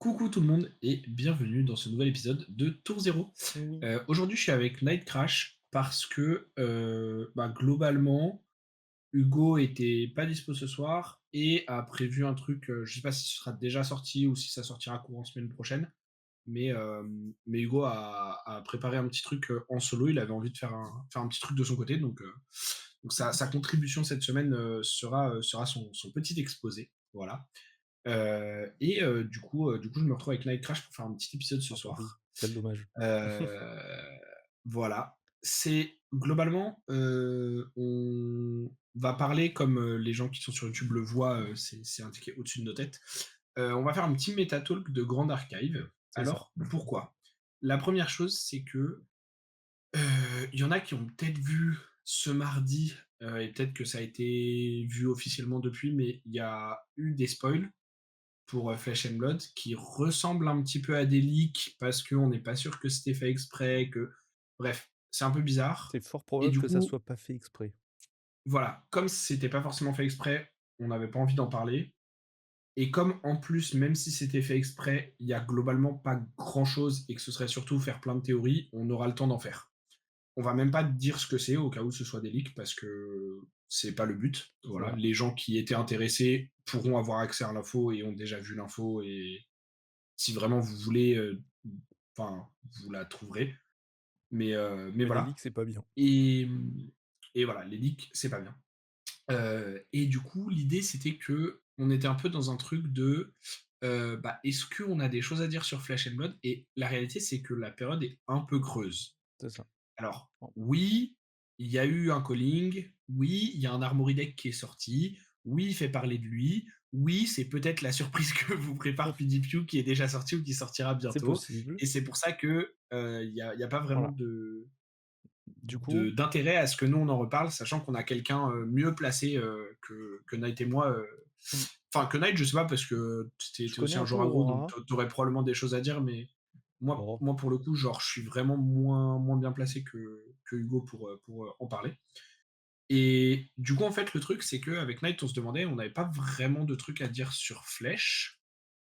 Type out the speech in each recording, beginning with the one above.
Coucou tout le monde et bienvenue dans ce nouvel épisode de Tour Zéro. Oui, Aujourd'hui, je suis avec Night Crash parce que globalement, Hugo était pas dispo ce soir et a prévu un truc. Je sais pas si ce sera déjà sorti ou si ça sortira courant semaine prochaine, mais, euh, mais Hugo a préparé un petit truc en solo. Il avait envie de faire un petit truc de son côté, donc sa contribution cette semaine sera son petit exposé. Voilà. Du coup, je me retrouve avec Night Crash pour faire un petit épisode ce ah bah oui, soir. quel dommage. Heu, voilà. C'est globalement, on va parler comme, les gens qui sont sur YouTube le voient, c'est indiqué au-dessus de nos têtes. On va faire un petit méta talk de Grande Archive. C'est ça. Alors, pourquoi? La première chose, c'est que, il y en a qui ont peut-être vu ce mardi, et peut-être que ça a été vu officiellement depuis, mais il y a eu des spoils pour Flesh and Blood qui ressemble un petit peu à des leaks parce qu'on n'est pas sûr que c'était fait exprès, que bref, c'est un peu bizarre. C'est fort Et probable du que ça coup, soit pas fait exprès. voilà, comme c'était pas forcément fait exprès, on n'avait pas envie d'en parler. Et comme en plus, même si c'était fait exprès, il y a globalement pas grand chose et que ce serait surtout faire plein de théories, on aura le temps d'en faire. On va même pas dire ce que c'est au cas où ce soit des leaks parce que c'est pas le but. C'est Voilà, ça. les gens qui étaient intéressés pourront avoir accès à l'info et ont déjà vu l'info et si vraiment vous voulez, enfin, vous la trouverez. Mais Mais les voilà. leaks, c'est pas bien. Et, et voilà, les leaks, c'est pas bien. Et du coup, l'idée, c'était que on était un peu dans un truc de est-ce qu'on a des choses à dire sur Flash and Blood? Et la réalité, c'est que la période est un peu creuse. C'est ça. Alors, Oh, oui, il y a eu un calling, oui, il y a un Armory Deck qui est sorti, oui, il fait parler de lui, oui, c'est peut-être la surprise que vous prépare PewDiePie qui est déjà sortie ou qui sortira c'est bientôt. possible. Et c'est pour ça que il y a pas vraiment Voilà. Du coup, d'intérêt à ce que nous on en reparle, sachant qu'on a quelqu'un mieux placé que Night et moi. mmh, Enfin, que Night, je sais pas, parce que je t'es connais aussi un un peu joueur aggro, donc Aurora. t'aurais probablement des choses à dire, mais Bon, moi pour le coup, genre, je suis vraiment moins bien placé que Hugo pour en parler. Et du coup, en fait, le truc, c'est qu'avec Night, on se demandait, on n'avait pas vraiment de trucs à dire sur Flèche.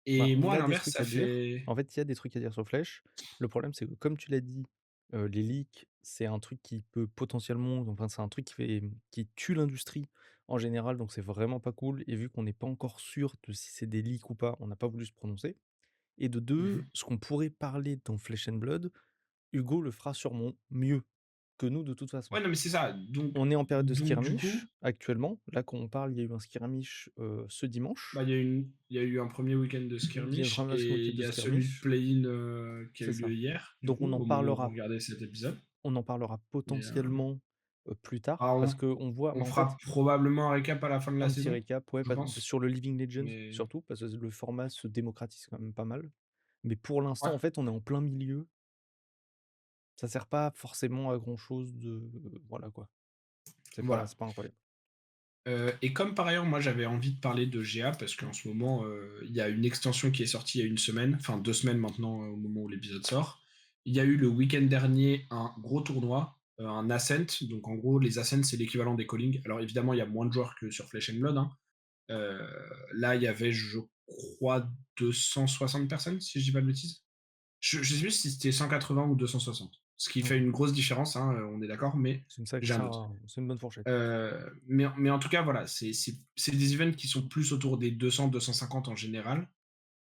bah, Et il moi, à a des l'inverse, trucs ça à dire. fait. En fait, il y a des trucs à dire sur Flèche. Le problème, c'est que comme tu l'as dit, les leaks, c'est un truc qui peut potentiellement enfin, c'est un truc qui tue l'industrie en général, donc c'est vraiment pas cool et vu qu'on n'est pas encore sûr de si c'est des leaks ou pas, on n'a pas voulu se prononcer. Et de 2, Mhm. ce qu'on pourrait parler dans Flesh and Blood, Hugo le fera sûrement mieux que nous de toute façon. Ouais, non, mais c'est ça. Donc, On est en période de donc du coup, skirmish actuellement. Là, quand on parle, il y a eu un skirmish, ce dimanche. il y a eu un premier week-end de Il y a skirmish vraiment un et week-end il de y a celui de skirmish, play-in qui a c'est eu lieu ça. hier, du Donc coup, au moment où vous regardez cet épisode. on en parlera Mais, potentiellement, plus tard ah, parce qu'on voit on bah, en fait, fera probablement un récap à la fin de la un petit saison, récap, ouais, je pense. sur le Living Legends Mais surtout parce que le format se démocratise quand même pas mal. Mais pour ouais, l'instant, en fait, on est en plein milieu. Ça sert pas forcément à grand chose de voilà quoi. voilà. C'est pas incroyable. Et comme par ailleurs, moi j'avais envie de parler de GA parce qu'en ce moment, il y a une extension qui est sortie il y a une semaine, enfin 2 semaines maintenant au moment où l'épisode sort. Il y a eu le week-end dernier un gros tournoi, un Ascent. Donc en gros, les Ascents, c'est l'équivalent des Calling. Alors évidemment, il y a moins de joueurs que sur Flesh and Blood, hein. Euh, Là, il y avait, je crois, 260 personnes, si je dis pas de bêtises. Je sais plus si c'était 180 ou 260. Ce qui fait OK. une grosse différence, hein, on est d'accord, mais j'ai un doute. C'est une bonne fourchette. Mais en tout cas, voilà, c'est des events qui sont plus autour des 200-250 en général.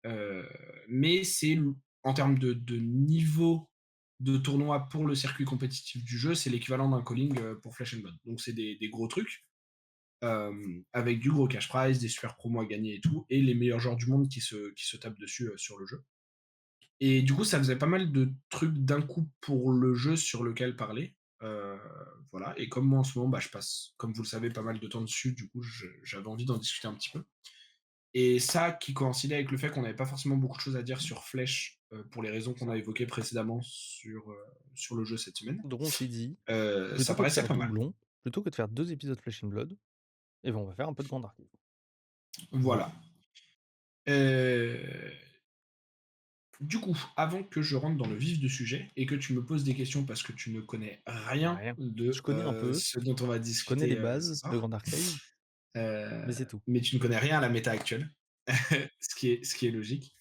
Euh, mais en termes de niveau de tournoi pour le circuit compétitif du jeu, c'est l'équivalent d'un calling pour Flash and Blood. Donc c'est des gros trucs, avec du gros cash prize, des super promos à gagner et tout, et les meilleurs joueurs du monde qui se tapent dessus sur le jeu. Et du coup, ça faisait pas mal de trucs d'un coup pour le jeu sur lequel parler. Euh, voilà. Et comme moi en ce moment, je passe, comme vous le savez, pas mal de temps dessus, du coup, j'avais envie d'en discuter un petit peu. Et ça qui coïncidait avec le fait qu'on n'avait pas forcément beaucoup de choses à dire sur Flèche pour les raisons C'est qu'on a ça. évoquées précédemment sur le jeu cette semaine. Donc on s'est dit, Ça plutôt que de paraissait faire pas mal. doublon, plutôt que de faire 2 épisodes Flesh and Blood, et ben, on va faire un peu de Grand Archive. Voilà. Voilà. Euh, Du coup, avant que je rentre dans le vif du sujet et que tu me poses des questions parce que tu ne connais rien Ouais. Je de connais un peu, ce dont on va je connais les discuter ce bases de soir, Grand Archive, mais c'est tout. mais tu ne connais rien à la méta actuelle, ce qui est logique.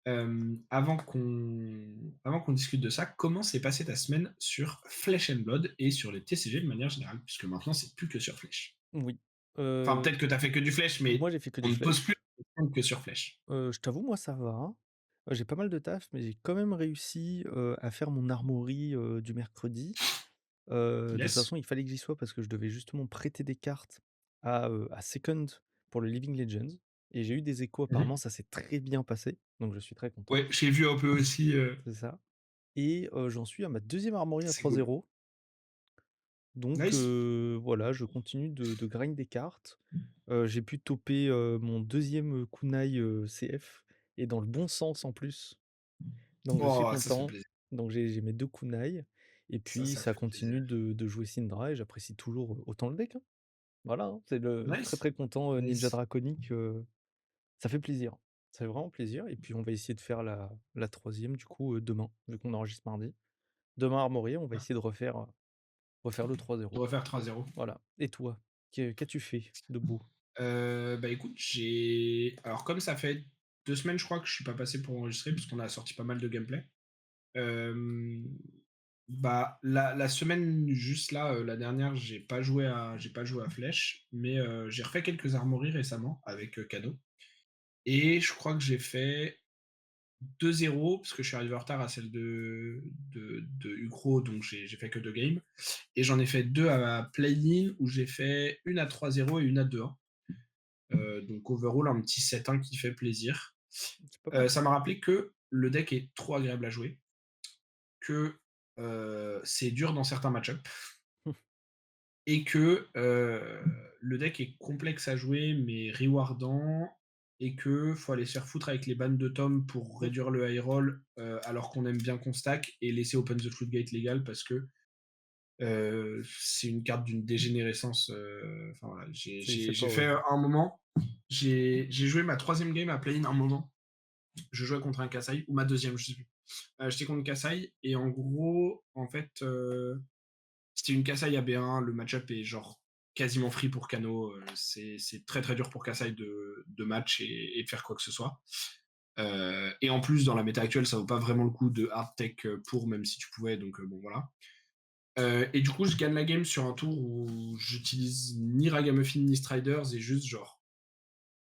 Avant qu'on discute de ça, comment s'est passée ta semaine sur Flesh and Blood et sur les TCG de manière générale? Puisque maintenant c'est plus que sur Flèche. Oui, Enfin, peut-être que tu as fait que du Flèche, moi mais j'ai fait que on du ne pose plus flèche. la question que sur Flèche. Je t'avoue, moi ça va, hein. J'ai pas mal de taf, mais j'ai quand même réussi, à faire mon armory, du mercredi. De toute Yes. façon, il fallait que j'y sois parce que je devais justement prêter des cartes à Second pour le Living Legends et j'ai eu des échos, apparemment Mmh. ça s'est très bien passé, donc je suis très content. Ouais, j'ai vu un peu aussi, C'est ça et j'en suis à ma deuxième armory à c'est trois cool. zéro. Donc Nice. voilà, je continue de grind des cartes. J'ai pu toper, mon deuxième kunai, CF et dans le bon sens en plus. Donc je suis Oh, ça fait content. plaisir. Donc j'ai mes 2 kunai et puis Ça ça fait plaisir. continue de jouer Syndra et j'apprécie toujours, autant le deck, hein. Voilà, hein, c'est le très, Nice, très content, Ninja nice. Draconic, ça fait plaisir. Ça fait vraiment plaisir et puis on va essayer de faire la 3e du coup, demain, vu qu'on enregistre mardi. Demain Armorier, on va essayer de refaire le De 3-0. refaire 3-0. Voilà et toi? Qu'as-tu fait de beau? Bah, écoute, j'ai alors comme ça fait 2 semaines, je crois, que je suis pas passé pour enregistrer, parce qu'on a sorti pas mal de gameplay. Hem, Bah, la semaine juste là, la dernière, j'ai pas joué à Flèche, mais j'ai refait quelques armories récemment avec, Cadeau, et je crois que j'ai fait 2-0 parce que je suis arrivé en retard à celle de Ukro, donc j'ai fait que 2 games, et j'en ai fait 2 à play-in où j'ai fait une à 3-0 et une à 2-1. Donc overall, un petit 7-1 qui fait plaisir. C'est pas mal. Ça m'a rappelé que le deck est trop agréable à jouer, que c'est dur dans certains match-up, et que le deck est complexe à jouer mais rewardant, et que faut aller se faire foutre avec les bannes de Tom pour réduire le high roll, alors qu'on aime bien qu'on stack et laisser open the floodgate légal, parce que c'est une carte d'une dégénérescence. Enfin voilà, j'ai C'est j'ai- pas j'ai fait horrible. un moment, j'ai joué ma troisième game à play-in un moment. Je jouais contre un Kassai, ou ma deuxième, je sais plus. J'étais contre Kassai, et en gros, en fait, c'était une Kassai AB1. Le match-up est genre quasiment free pour Kano. C'est très très dur pour Kassai de match et de faire quoi que ce soit. Et en plus, dans la méta actuelle, ça vaut pas vraiment le coup de hard tech pour, même si tu pouvais. Donc bon, voilà. Et du coup, je gagne la game sur un tour où j'utilise ni Ragamuffin ni Striders, et juste genre,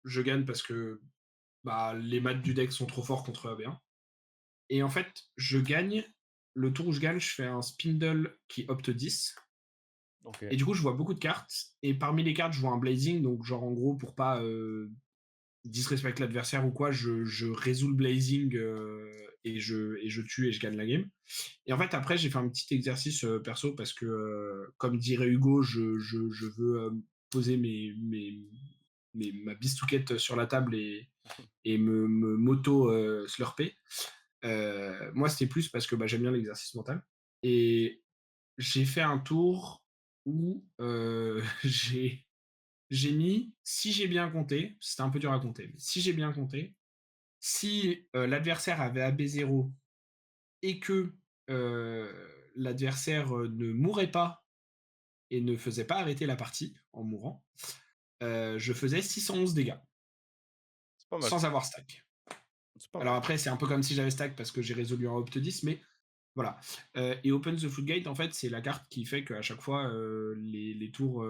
je gagne parce que bah, les maths du deck sont trop forts contre AB1. Et en fait, je gagne. Le tour où je gagne, je fais un Spindle qui opte 10. Et OK. du coup, je vois beaucoup de cartes. Et parmi les cartes, je vois un Blazing. Donc, genre, en gros, pour pas disrespect l'adversaire ou quoi, je résous le Blazing, et je tue et je gagne la game. Et en fait, après, j'ai fait un petit exercice perso, parce que, comme dirait Hugo, je veux poser ma bistouquette sur la table et me moto slurper. Moi, c'était plus parce que bah, j'aime bien l'exercice mental. Et j'ai fait un tour où j'ai mis, si j'ai bien compté, c'était un peu dur à compter, mais si j'ai bien compté, si l'adversaire avait AB0 et que l'adversaire ne mourait pas et ne faisait pas arrêter la partie en mourant, je faisais 611 dégâts C'est pas mal, sans avoir stack. c'est pas Alors mal. après, c'est un peu comme si j'avais stack parce que j'ai résolu un opt 10, mais voilà. Et Open the Floodgate, en fait, c'est la carte qui fait qu'à chaque fois, les tours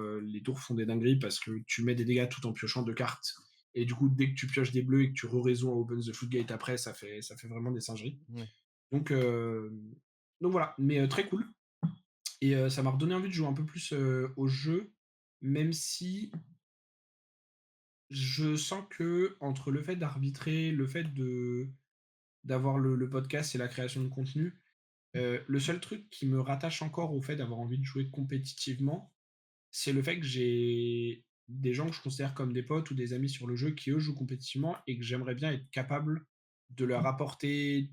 font des dingueries, parce que tu mets des dégâts tout en piochant 2 cartes. Et du coup, dès que tu pioches des bleus et que tu re-résous à Open the Floodgate après, ça fait vraiment des singeries. Ouais. Donc, voilà. Mais très cool. Et ça m'a redonné envie de jouer un peu plus au jeu, même si je sens que entre le fait d'arbitrer, le fait d'avoir le podcast et la création de contenu, le seul truc qui me rattache encore au fait d'avoir envie de jouer compétitivement, c'est le fait que j'ai des gens que je considère comme des potes ou des amis sur le jeu qui, eux, jouent compétitivement, et que j'aimerais bien être capable de leur apporter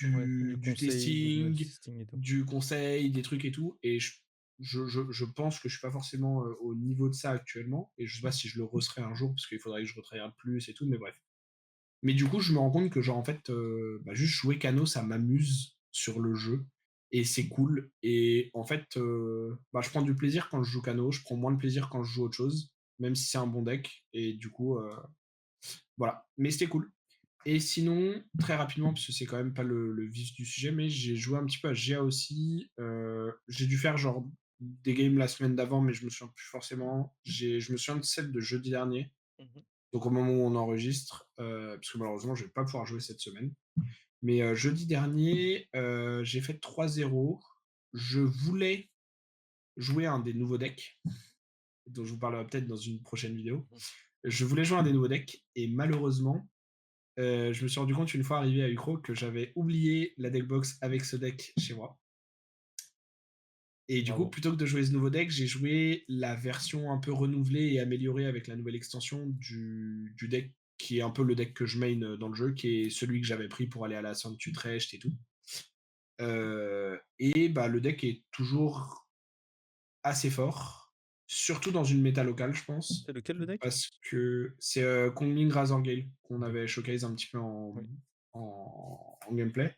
Ouais, du du conseil, du testing, testing et tout. du conseil, des trucs et tout. Et je pense que je suis pas forcément au niveau de ça actuellement. Et je sais pas si je le reserai un jour, parce qu'il faudrait que je retravaille plus et tout, mais bref. Mais du coup, je me rends compte que, genre, en fait, bah, juste jouer Cano, ça m'amuse sur le jeu. Et c'est cool. Et en fait, bah, je prends du plaisir quand je joue Cano. Je prends moins de plaisir quand je joue autre chose, même si c'est un bon deck. Et du coup, voilà. Mais c'était cool. Et sinon, très rapidement, parce que c'est quand même pas le vif du sujet, mais j'ai joué un petit peu à GA aussi. J'ai dû faire genre des games la semaine d'avant, mais je me souviens plus forcément. Je me souviens de celle de jeudi dernier, Mmh. donc au moment où on enregistre, parce que malheureusement, je vais pas pouvoir jouer cette semaine. Mais jeudi dernier, j'ai fait 3-0. Je voulais jouer à un des nouveaux decks, dont je vous parlerai peut-être dans une prochaine vidéo. Mmh. Je voulais jouer à un des nouveaux decks, et malheureusement, je me suis rendu compte une fois arrivé à Ukro que j'avais oublié la deckbox avec ce deck chez moi. Et du Ah coup, bon. plutôt que de jouer ce nouveau deck, j'ai joué la version un peu renouvelée et améliorée avec la nouvelle extension du deck, qui est un peu le deck que je main dans le jeu, qui est celui que j'avais pris pour aller à la Sainte Utrecht et tout. Et bah, le deck est toujours assez fort, surtout dans une méta locale, je pense, C'est lequel le deck? parce que c'est Kongming Razorgale qu'on OK. avait showcase un petit peu Oui. en gameplay.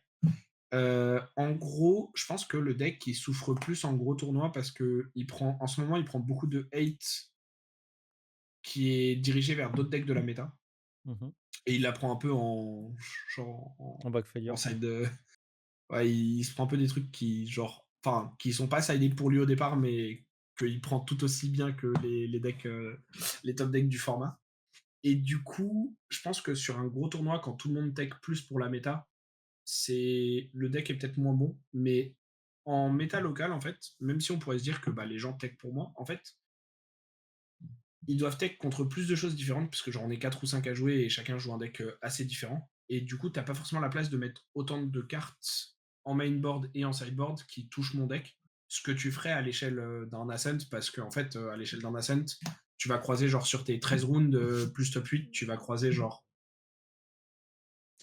En gros, je pense que le deck il souffre plus en gros tournoi parce que en ce moment il prend beaucoup de hate qui est dirigé vers d'autres decks de la méta, Mmh. et il la prend un peu en genre En en backfire quoi. side. Ouais, il se prend un peu des trucs qui genre, enfin, qui sont pas sidés pour lui au départ, mais qu'il prend tout aussi bien que les decks, les top decks du format. Et du coup, je pense que sur un gros tournoi, quand tout le monde tech plus pour la méta, c'est le deck est peut-être moins bon, mais en méta locale, en fait, même si on pourrait se dire que bah, les gens tech pour moi, en fait, ils doivent tech contre plus de choses différentes, puisque genre on est 4 ou 5 à jouer et chacun joue un deck assez différent. Et du coup, t'as pas forcément la place de mettre autant de cartes en mainboard et en sideboard qui touchent mon deck, ce que tu ferais à l'échelle d'un Ascent, parce qu'en fait, à l'échelle d'un Ascent, tu vas croiser genre sur tes 13 rounds plus top 8, tu vas croiser genre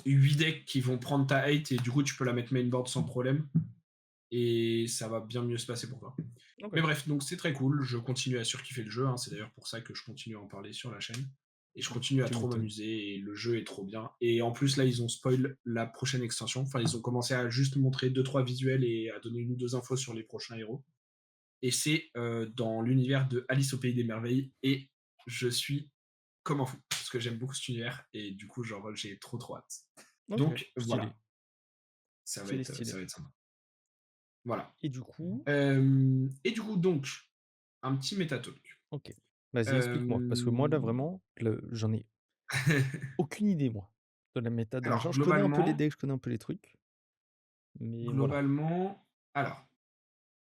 8 decks qui vont prendre ta hate et du coup tu peux la mettre mainboard sans problème et ça va bien mieux se passer pour toi. Mais OK. bref, donc c'est très cool, je continue à surkiffer le jeu, hein. C'est d'ailleurs pour ça que je continue à en parler sur la chaîne. Et je continue à Tu trop m'étonnes. m'amuser et le jeu est trop bien. Et en plus là, ils ont spoil la prochaine extension. Enfin, ils ont commencé à juste montrer 2-3 visuels et à donner une ou deux infos sur les prochains héros. Et c'est dans l'univers de Alice au Pays des Merveilles. Et je suis comme un fou, parce que j'aime beaucoup cet univers. Et du coup, genre, j'ai trop trop hâte. OK, Donc stylé, voilà, ça va stylé, être, stylé. ça va être sympa. Voilà. Et du coup Et du coup, donc, un petit métatalk. OK. Vas-y, explique-moi, parce que moi là Euh, vraiment, j'en ai aucune idée moi, de la méta, de machin. alors, Je connais un peu les decks, je connais un peu les trucs, mais voilà. globalement, alors,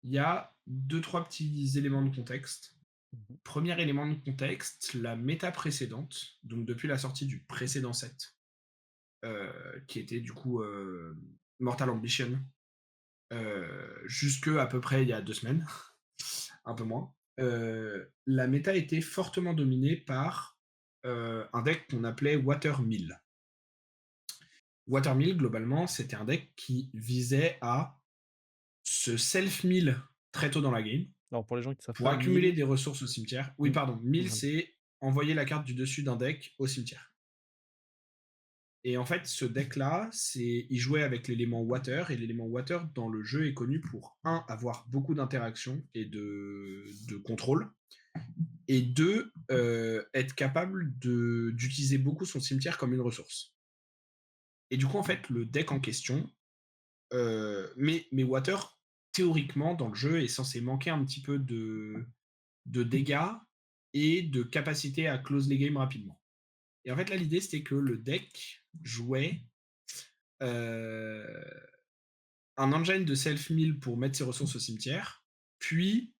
il y a deux, trois petits éléments de contexte. Mmh. Premier élément de contexte, la méta précédente, donc depuis la sortie du précédent set, qui était du coup Mortal Ambition, jusque à peu près il y a 2 semaines, un peu moins. La méta était fortement dominée par un deck qu'on appelait Watermill. Watermill, globalement, c'était un deck qui visait à se self-mill très tôt dans la game Alors pour les gens qui savent pour pas, accumuler 1000. des ressources au cimetière. Oui, Mmh, pardon, mill, voilà. c'est envoyer la carte du dessus d'un deck au cimetière. Et en fait, ce deck-là, il jouait avec l'élément water, et l'élément water dans le jeu est connu pour, un, avoir beaucoup d'interactions et de contrôle, et deux, être capable d'utiliser beaucoup son cimetière comme une ressource. Et du coup, en fait, le deck en question, mais water, théoriquement, dans le jeu, est censé manquer un petit peu de dégâts et de capacité à close les games rapidement. Et en fait, là, l'idée, c'était que le deck jouait euh, un engine de self-mill pour mettre ses ressources au cimetière, puis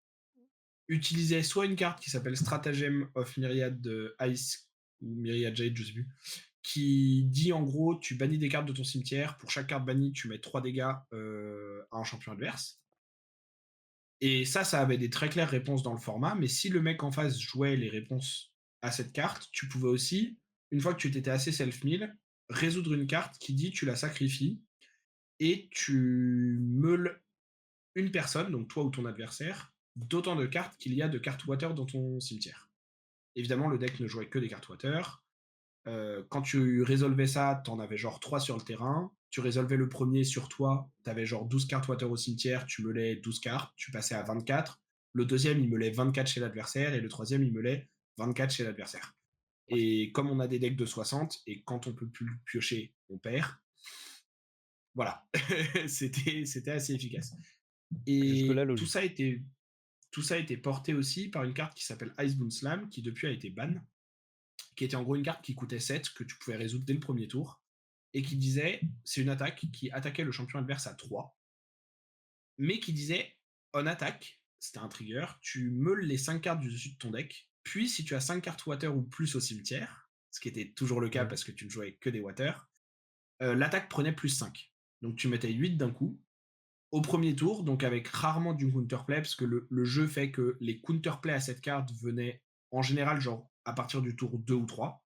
utilisait soit une carte qui s'appelle Stratagem of Myriad Ice ou Myriad Jade, je sais plus, qui dit en gros tu bannis des cartes de ton cimetière, pour chaque carte bannie tu mets 3 dégâts à un champion adverse. Et ça avait des très claires réponses dans le format, mais si le mec en face jouait les réponses à cette carte, tu pouvais aussi, une fois que tu t'étais assez self-mill, résoudre une carte qui dit tu la sacrifies et tu meules une personne, donc toi ou ton adversaire, d'autant de cartes qu'il y a de cartes water dans ton cimetière. Évidemment, le deck ne jouait que des cartes water. Quand tu résolvais ça, t'en avais genre 3 sur le terrain. Tu résolvais le premier sur toi, t'avais genre 12 cartes water au cimetière, tu meulais 12 cartes, tu passais à 24. Le deuxième, il meulait 24 chez l'adversaire, et le troisième, il meulait 24 chez l'adversaire. Ouais. Et comme on a des decks de 60 et quand on peut plus le piocher, on perd. Voilà, c'était assez efficace. Jusque-là, Et logique. tout ça a été porté aussi par une carte qui s'appelle Icebound Slam, qui depuis a été ban, qui était en gros une carte qui coûtait 7, que tu pouvais résoudre dès le premier tour, et qui disait, c'est une attaque qui attaquait le champion adverse à 3, mais qui disait, en attaque, c'était un trigger, tu meules les 5 cartes du dessus de ton deck, puis si tu as 5 cartes water ou plus au cimetière, ce qui était toujours le cas Mmh. parce que tu ne jouais que des water, l'attaque prenait plus 5. Donc tu mettais 8 d'un coup, au premier tour, donc avec rarement du counterplay, parce que le jeu fait que les counterplay à cette carte venaient en général genre à partir du tour 2 ou 3.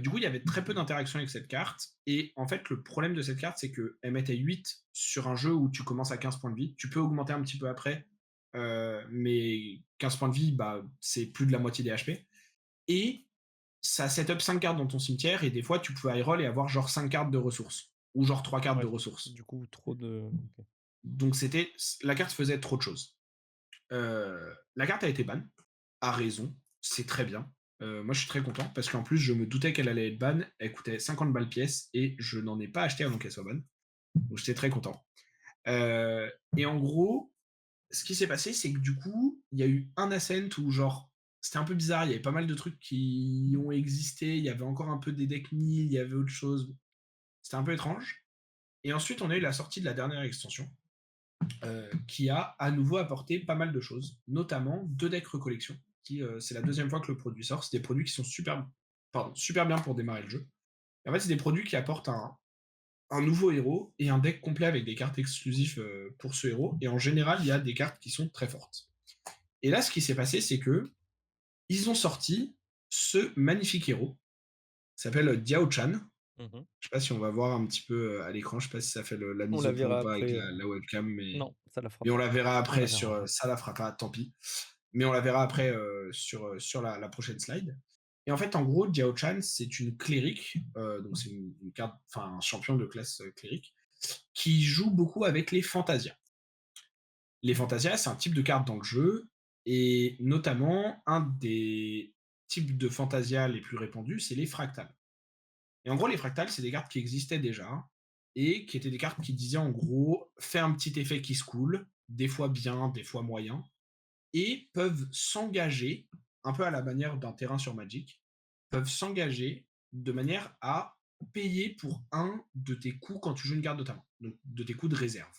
Du coup, il y avait très peu d'interaction avec cette carte. Et en fait, le problème de cette carte, c'est qu'elle mettait 8 sur un jeu où tu commences à 15 points de vie. Tu peux augmenter un petit peu après, mais 15 points de vie, bah, c'est plus de la moitié des HP. Et ça set up 5 cartes dans ton cimetière, et des fois, tu pouvais high roll et avoir genre 5 cartes de ressources. Ou genre 3 cartes de Ouais. ressources. Du coup, trop de OK. Donc la carte faisait trop de choses. La carte a été ban, à raison, c'est très bien. Moi, je suis très content parce qu'en plus, je me doutais qu'elle allait être ban. Elle coûtait 50 balles pièce et je n'en ai pas acheté avant qu'elle soit ban. Donc, j'étais très content. Et en gros, ce qui s'est passé, c'est que du coup, il y a eu un ascent où, genre, c'était un peu bizarre. Il y avait pas mal de trucs qui ont existé. Il y avait encore un peu des decks nils, il y avait autre chose. C'était un peu étrange. Et ensuite, on a eu la sortie de la dernière extension qui a à nouveau apporté pas mal de choses, notamment 2 decks recollection, qui c'est la deuxième fois que le produit sort. C'est des produits qui sont super bien pour démarrer le jeu. Et en fait, c'est des produits qui apportent un nouveau héros et un deck complet avec des cartes exclusives pour ce héros. Et en général, il y a des cartes qui sont très fortes. Et là, ce qui s'est passé, c'est que ils ont sorti ce magnifique héros, qui s'appelle Diao Chan. Mmh. Je sais pas si on va voir un petit peu à l'écran, je sais pas si ça fait la On mise la au point ou verra pas avec après, la webcam, non, ça la fera mais on pas. la verra On après la verra sur. après. Ça la fera pas, tant pis. Mais on la verra après sur la prochaine slide. Et en fait, en gros, Diao Chan, c'est une cléric, donc c'est une carte, enfin un champion de classe cléric, qui joue beaucoup avec les Fantasia. Les Fantasia, c'est un type de carte dans le jeu, et notamment un des types de Fantasia les plus répandus, c'est les fractales. Et en gros, les fractales, c'est des cartes qui existaient déjà, et qui étaient des cartes qui disaient en gros, fais un petit effet qui se coule, des fois bien, des fois moyen, et peuvent s'engager, un peu à la manière d'un terrain sur Magic, peuvent s'engager de manière à payer pour un de tes coups quand tu joues une carte de ta main, donc de tes coups de réserve.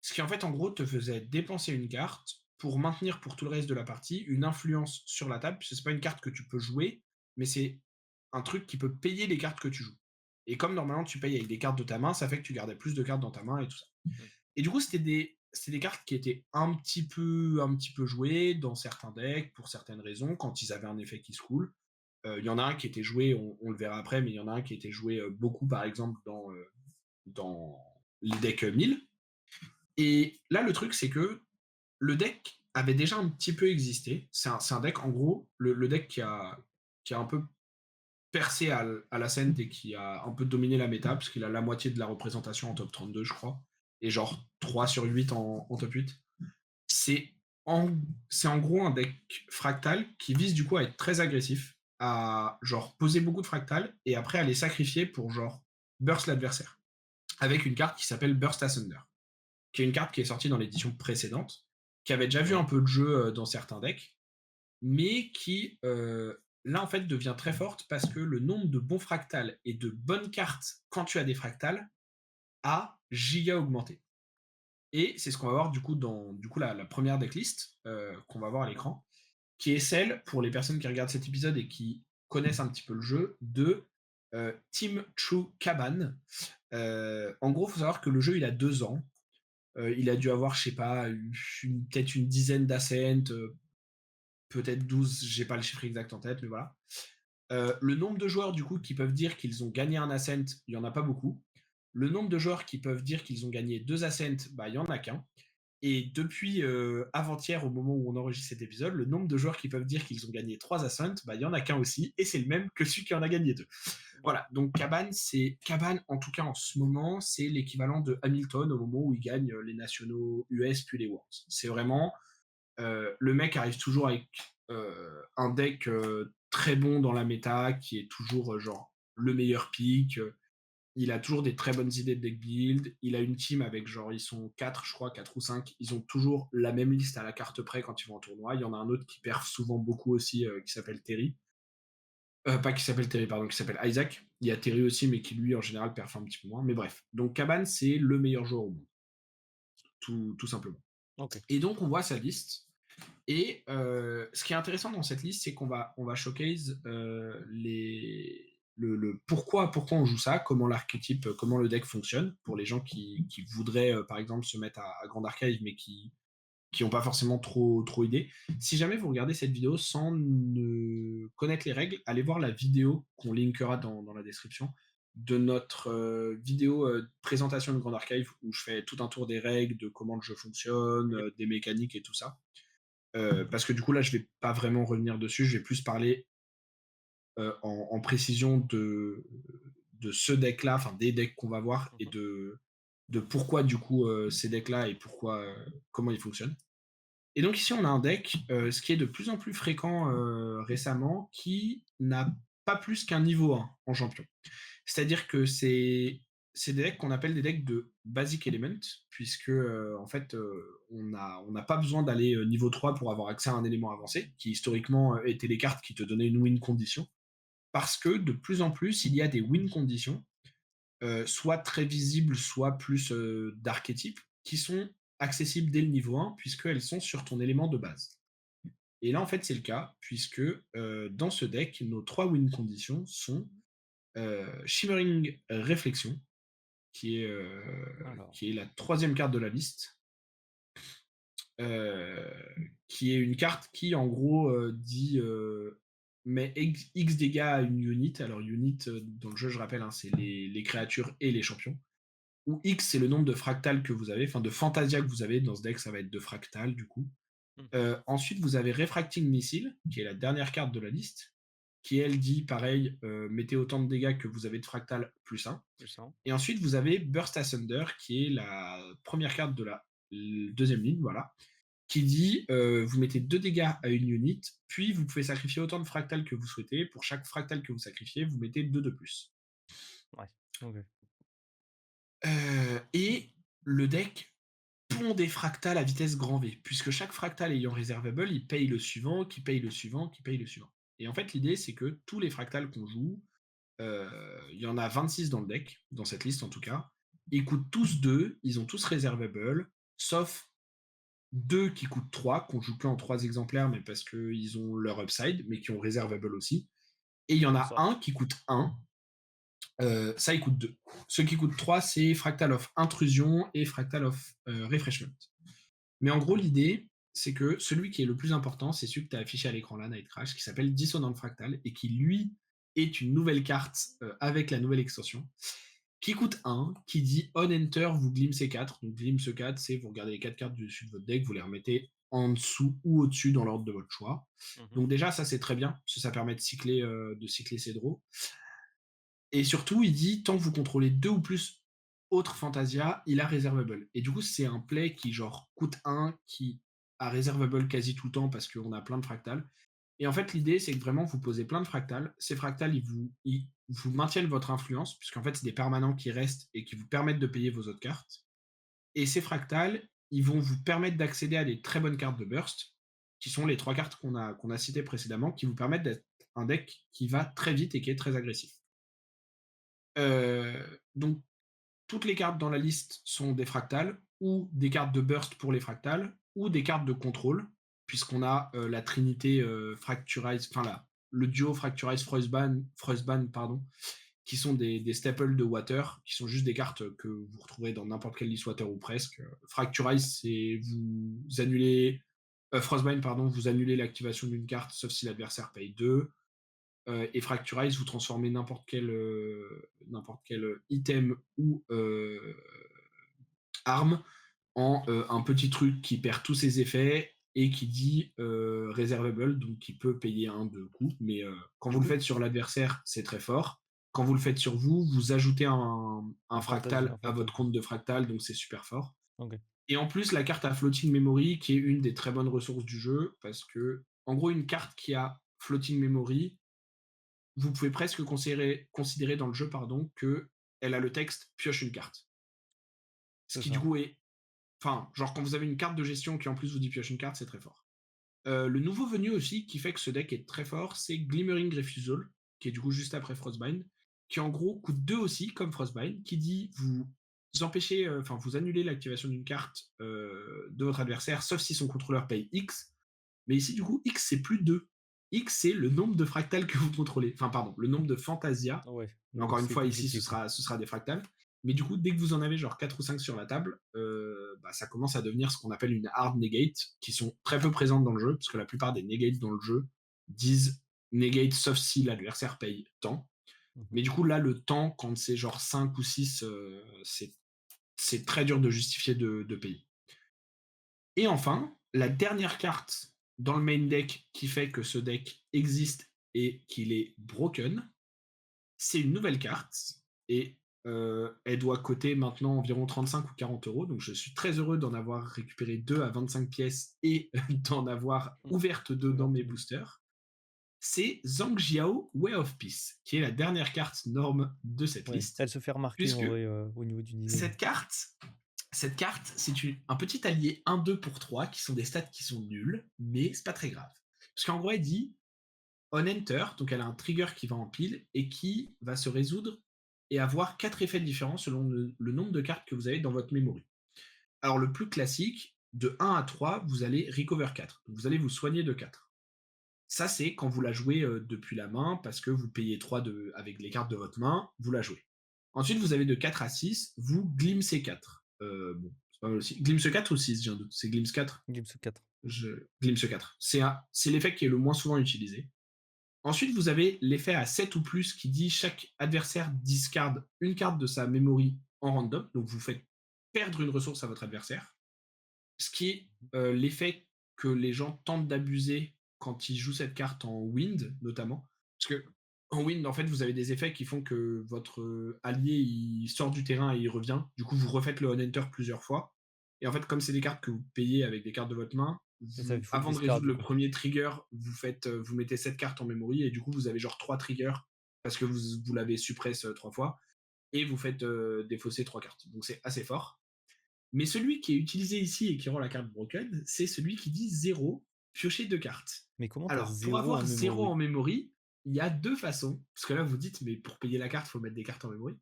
Ce qui en fait en gros te faisait dépenser une carte pour maintenir pour tout le reste de la partie une influence sur la table, puisque c'est pas une carte que tu peux jouer, mais c'est un truc qui peut payer les cartes que tu joues. Et comme normalement tu payes avec des cartes de ta main, ça fait que tu gardais plus de cartes dans ta main et tout ça. Mmh. Et du coup, c'était des cartes qui étaient un petit peu jouées dans certains decks pour certaines raisons, quand ils avaient un effet qui se coule. Il y en a un qui était joué, on le verra après, mais il y en a un qui était joué beaucoup, par exemple, dans les decks 1000. Et là, le truc, c'est que le deck avait déjà un petit peu existé. C'est un deck, en gros, le deck qui a un peu percé à la scène et qui a un peu dominé la méta, parce qu'il a la moitié de la représentation en top 32, je crois, et genre 3 sur 8 en top 8. C'est en, c'est en gros un deck fractal qui vise du coup à être très agressif, à genre poser beaucoup de fractales et après à les sacrifier pour genre burst l'adversaire. Avec une carte qui s'appelle Burst Asunder, qui est une carte qui est sortie dans l'édition précédente, qui avait déjà vu Ouais. un peu de jeu dans certains decks, mais qui là en fait devient très forte parce que le nombre de bons fractales et de bonnes cartes quand tu as des fractales a giga augmenté. Et c'est ce qu'on va voir du coup dans la première decklist qu'on va voir à l'écran, qui est celle, pour les personnes qui regardent cet épisode et qui connaissent un petit peu le jeu, de Team True Caban. En gros, il faut savoir que le jeu, il a 2 ans. Il a dû avoir, je sais pas, peut-être une dizaine d'ascents, peut-être 12, j'ai pas le chiffre exact en tête, mais voilà. Le nombre de joueurs, du coup, qui peuvent dire qu'ils ont gagné un ascent, il y en a pas beaucoup. Le nombre de joueurs qui peuvent dire qu'ils ont gagné 2 ascents, bah, il y en a qu'un. Et depuis avant-hier, au moment où on enregistre cet épisode, le nombre de joueurs qui peuvent dire qu'ils ont gagné 3 ascents, bah, il y en a qu'un aussi, et c'est le même que celui qui en a gagné 2. Ouais. Voilà, donc Caban, en tout cas en ce moment, c'est l'équivalent de Hamilton au moment où il gagne les nationaux US puis les Worlds. C'est vraiment le mec arrive toujours avec un deck très bon dans la méta, qui est toujours genre le meilleur pick. Il a toujours des très bonnes idées de deck build. Il a une team avec genre, ils sont 4, je crois, 4 ou 5. Ils ont toujours la même liste à la carte près quand ils vont en tournoi. Il y en a un autre qui perf souvent beaucoup aussi, qui s'appelle Terry. Pas qui s'appelle Terry, pardon, qui s'appelle Isaac. Il y a Terry aussi, mais qui lui, en général, perf un petit peu moins. Mais bref. Donc Caban, c'est le meilleur joueur au monde, tout simplement. OK. Et donc, on voit sa liste. Et ce qui est intéressant dans cette liste, c'est qu'on va showcase pourquoi on joue ça, comment l'archétype, comment le deck fonctionne, pour les gens qui voudraient, par exemple, se mettre à Grand Archive, mais qui n'ont pas forcément trop idée. Si jamais vous regardez cette vidéo sans ne connaître les règles, allez voir la vidéo qu'on linkera dans la description de notre vidéo présentation de Grand Archive, où je fais tout un tour des règles, de comment le jeu fonctionne, Oui. des mécaniques et tout ça. Parce que du coup, là, je vais pas vraiment revenir dessus. Je vais plus parler en précision de ce deck-là, enfin des decks qu'on va voir, et Mmh. de pourquoi du coup ces decks-là et pourquoi comment ils fonctionnent. Et donc ici, on a un deck, ce qui est de plus en plus fréquent récemment, qui n'a pas plus qu'un niveau 1 en champion. C'est-à-dire que c'est des decks qu'on appelle des decks de Basic Element, puisque en fait, on n'a pas besoin d'aller niveau 3 pour avoir accès à un élément avancé, qui historiquement étaient les cartes qui te donnaient une win condition. Parce que de plus en plus, il y a des win conditions, soit très visibles, soit plus d'archétypes, qui sont accessibles dès le niveau 1, puisqu'elles sont sur ton élément de base. Et là, en fait, c'est le cas, puisque dans ce deck, nos 3 win conditions sont Shimmering Réflexion, Alors, qui est la troisième carte de la liste, euh, qui est une carte qui, en gros, dit met X dégâts à une unit. Alors, unit, dans le jeu, je rappelle, hein, c'est les créatures et les champions. Où X, c'est le nombre de fractales que vous avez, enfin de fantasia que vous avez dans ce deck, ça va être de fractales, du coup. mmh, Ensuite, vous avez Refracting Missile, qui est la dernière carte de la liste, qui elle dit pareil, mettez autant de dégâts que vous avez de fractal plus 1. plus ça. Et ensuite, vous avez Burst Asunder, qui est la première carte de la deuxième ligne, voilà, qui dit vous mettez 2 dégâts à une unit, puis vous pouvez sacrifier autant de fractales que vous souhaitez. Pour chaque fractal que vous sacrifiez, vous mettez 2 de plus. Ouais, OK. Et le deck pond des fractales à vitesse grand V, puisque chaque fractal ayant reservable, il paye le suivant, qui paye le suivant, qui paye le suivant. Et en fait, l'idée, c'est que tous les fractales qu'on joue, il y en a 26 dans le deck, dans cette liste en tout cas, ils coûtent tous 2, ils ont tous reservable, sauf 2 qui coûtent 3, qu'on joue que en 3 exemplaires, mais parce qu'ils ont leur upside, mais qui ont reservable aussi. Et il y en a Ça. un qui coûte 1, ça il coûte 2. Ceux qui coûtent 3, c'est Fractal of Intrusion et Fractal of Refreshment. Mais en gros, l'idée, c'est que celui qui est le plus important, c'est celui que tu as affiché à l'écran là, Night Crash, qui s'appelle Dissonant Fractal, et qui, lui, est une nouvelle carte avec la nouvelle extension, qui coûte 1, qui dit On Enter, vous glimpsez 4. Donc glimpse 4, c'est vous regardez les 4 cartes du dessus de votre deck, vous les remettez en dessous ou au-dessus dans l'ordre de votre choix. Mmh. Donc déjà, ça c'est très bien, parce que ça permet de cycler ses draws. Et surtout, il dit tant que vous contrôlez 2 ou plus autres Fantasia, il a Reservable. Et du coup, c'est un play qui genre coûte 1, qui a Reservable quasi tout le temps parce qu'on a plein de fractales. Et en fait, l'idée, c'est que vraiment, vous posez plein de fractales. Ces fractales, ils vous maintiennent votre influence, puisqu'en fait, c'est des permanents qui restent et qui vous permettent de payer vos autres cartes. Et ces fractales, ils vont vous permettre d'accéder à des très bonnes cartes de burst, qui sont les 3 cartes qu'on a citées précédemment, qui vous permettent d'être un deck qui va très vite et qui est très agressif. Donc, toutes les cartes dans la liste sont des fractales, ou des cartes de burst pour les fractales, ou des cartes de contrôle, puisqu'on a la trinité Fracturize, enfin le duo Fracturize Frostban, pardon, qui sont des staples de Water, qui sont juste des cartes que vous retrouverez dans n'importe quelle liste Water ou presque. Fracturize, c'est vous annulez. Frostbind, pardon, vous annulez l'activation d'une carte, sauf si l'adversaire paye 2. Et Fracturize, vous transformez n'importe quel item ou arme en un petit truc qui perd tous ses effets et qui dit reservable, donc qui peut payer un de coup. Mais quand Du vous le coup, faites sur l'adversaire, c'est très fort. Quand vous le faites sur vous, vous ajoutez un un Fantasy, fractal un à votre Fantasy. compte de fractal, donc c'est super fort. OK. Et en plus, la carte à Floating Memory, qui est une des très bonnes ressources du jeu, parce que, en gros, une carte qui a floating memory, vous pouvez presque considérer dans le jeu, pardon, que elle a le texte pioche une carte. Ce C'est qui du ça. coup est, enfin, genre quand vous avez une carte de gestion qui en plus vous dit pioche une carte, c'est très fort. Le nouveau venu aussi qui fait que ce deck est très fort, c'est Glimmering Refusal, qui est du coup juste après Frostbind, qui en gros coûte 2 aussi, comme Frostbind, qui dit vous empêchez, enfin vous annulez l'activation d'une carte de votre adversaire, sauf si son contrôleur paye X. Mais ici, du coup, X, c'est plus 2. X, c'est le nombre de fractales que vous contrôlez. Enfin, pardon, le nombre de Fantasia. Ouais, Mais donc encore une c'est fois, ici, compliqué, quoi. ce sera des fractales. Mais du coup, dès que vous en avez genre 4 ou 5 sur la table, bah, ça commence à devenir ce qu'on appelle une hard negate, qui sont très peu présentes dans le jeu, parce que la plupart des negates dans le jeu disent negate sauf si l'adversaire paye tant. Mmh. Mais du coup, là, le temps, quand c'est genre 5 ou 6, c'est très dur de justifier de payer. Et enfin, la dernière carte dans le main deck qui fait que ce deck existe et qu'il est broken, c'est une nouvelle carte et elle doit coter maintenant environ 35 ou 40 euros. Donc je suis très heureux d'en avoir récupéré deux à 25 pièces et d'en avoir Mmh. ouverte deux dans mes Ouverture 2. boosters. C'est Zhangjiao Way of Peace, qui est la dernière carte norme de cette Ouais, liste, elle se fait remarquer en puisque vrai, au niveau du design. cette carte, cette carte, c'est un petit allié 1-2 pour 3 qui sont des stats qui sont nuls, mais c'est pas très grave. Parce qu'en gros, elle dit on enter, donc elle a un trigger qui va en pile et qui va se résoudre et avoir 4 effets différents selon le nombre de cartes que vous avez dans votre memory. Alors, le plus classique, de 1 à 3, vous allez recover 4. Donc, vous allez vous soigner de 4. Ça, c'est quand vous la jouez depuis la main, parce que vous payez 3 avec les cartes de votre main, vous la jouez. Ensuite, vous avez de 4 à 6, vous glimpsez 4. Bon, c'est pas mal aussi. Glimpse 4 ou 6, j'ai un doute. C'est glimpse 4. Gibbs 4. Glimpse 4. C'est l'effet qui est le moins souvent utilisé. Ensuite, vous avez l'effet à 7 ou plus qui dit chaque adversaire discard une carte de sa memory en random. Donc, vous faites perdre une ressource à votre adversaire. Ce qui est l'effet que les gens tentent d'abuser quand ils jouent cette carte en wind, notamment. Parce que en wind, en fait, vous avez des effets qui font que votre allié il sort du terrain et il revient. Du coup, vous refaites le on-enter plusieurs fois. Et en fait, comme c'est des cartes que vous payez avec des cartes de votre main, C'est ça, il faut le avant de discard résoudre du le coup. premier trigger, vous mettez cette carte en memory et du coup, vous avez genre 3 triggers parce que vous l'avez suppresse 3 fois et vous faites défausser 3 cartes. Donc c'est assez fort. Mais celui qui est utilisé ici et qui rend la carte broken, c'est celui qui dit 0, piocher 2 cartes. Mais comment tu as Alors, pour 0 en avoir 0 memory? en memory, il y a deux façons. Parce que là, vous dites, mais pour payer la carte, il faut mettre des cartes en memory.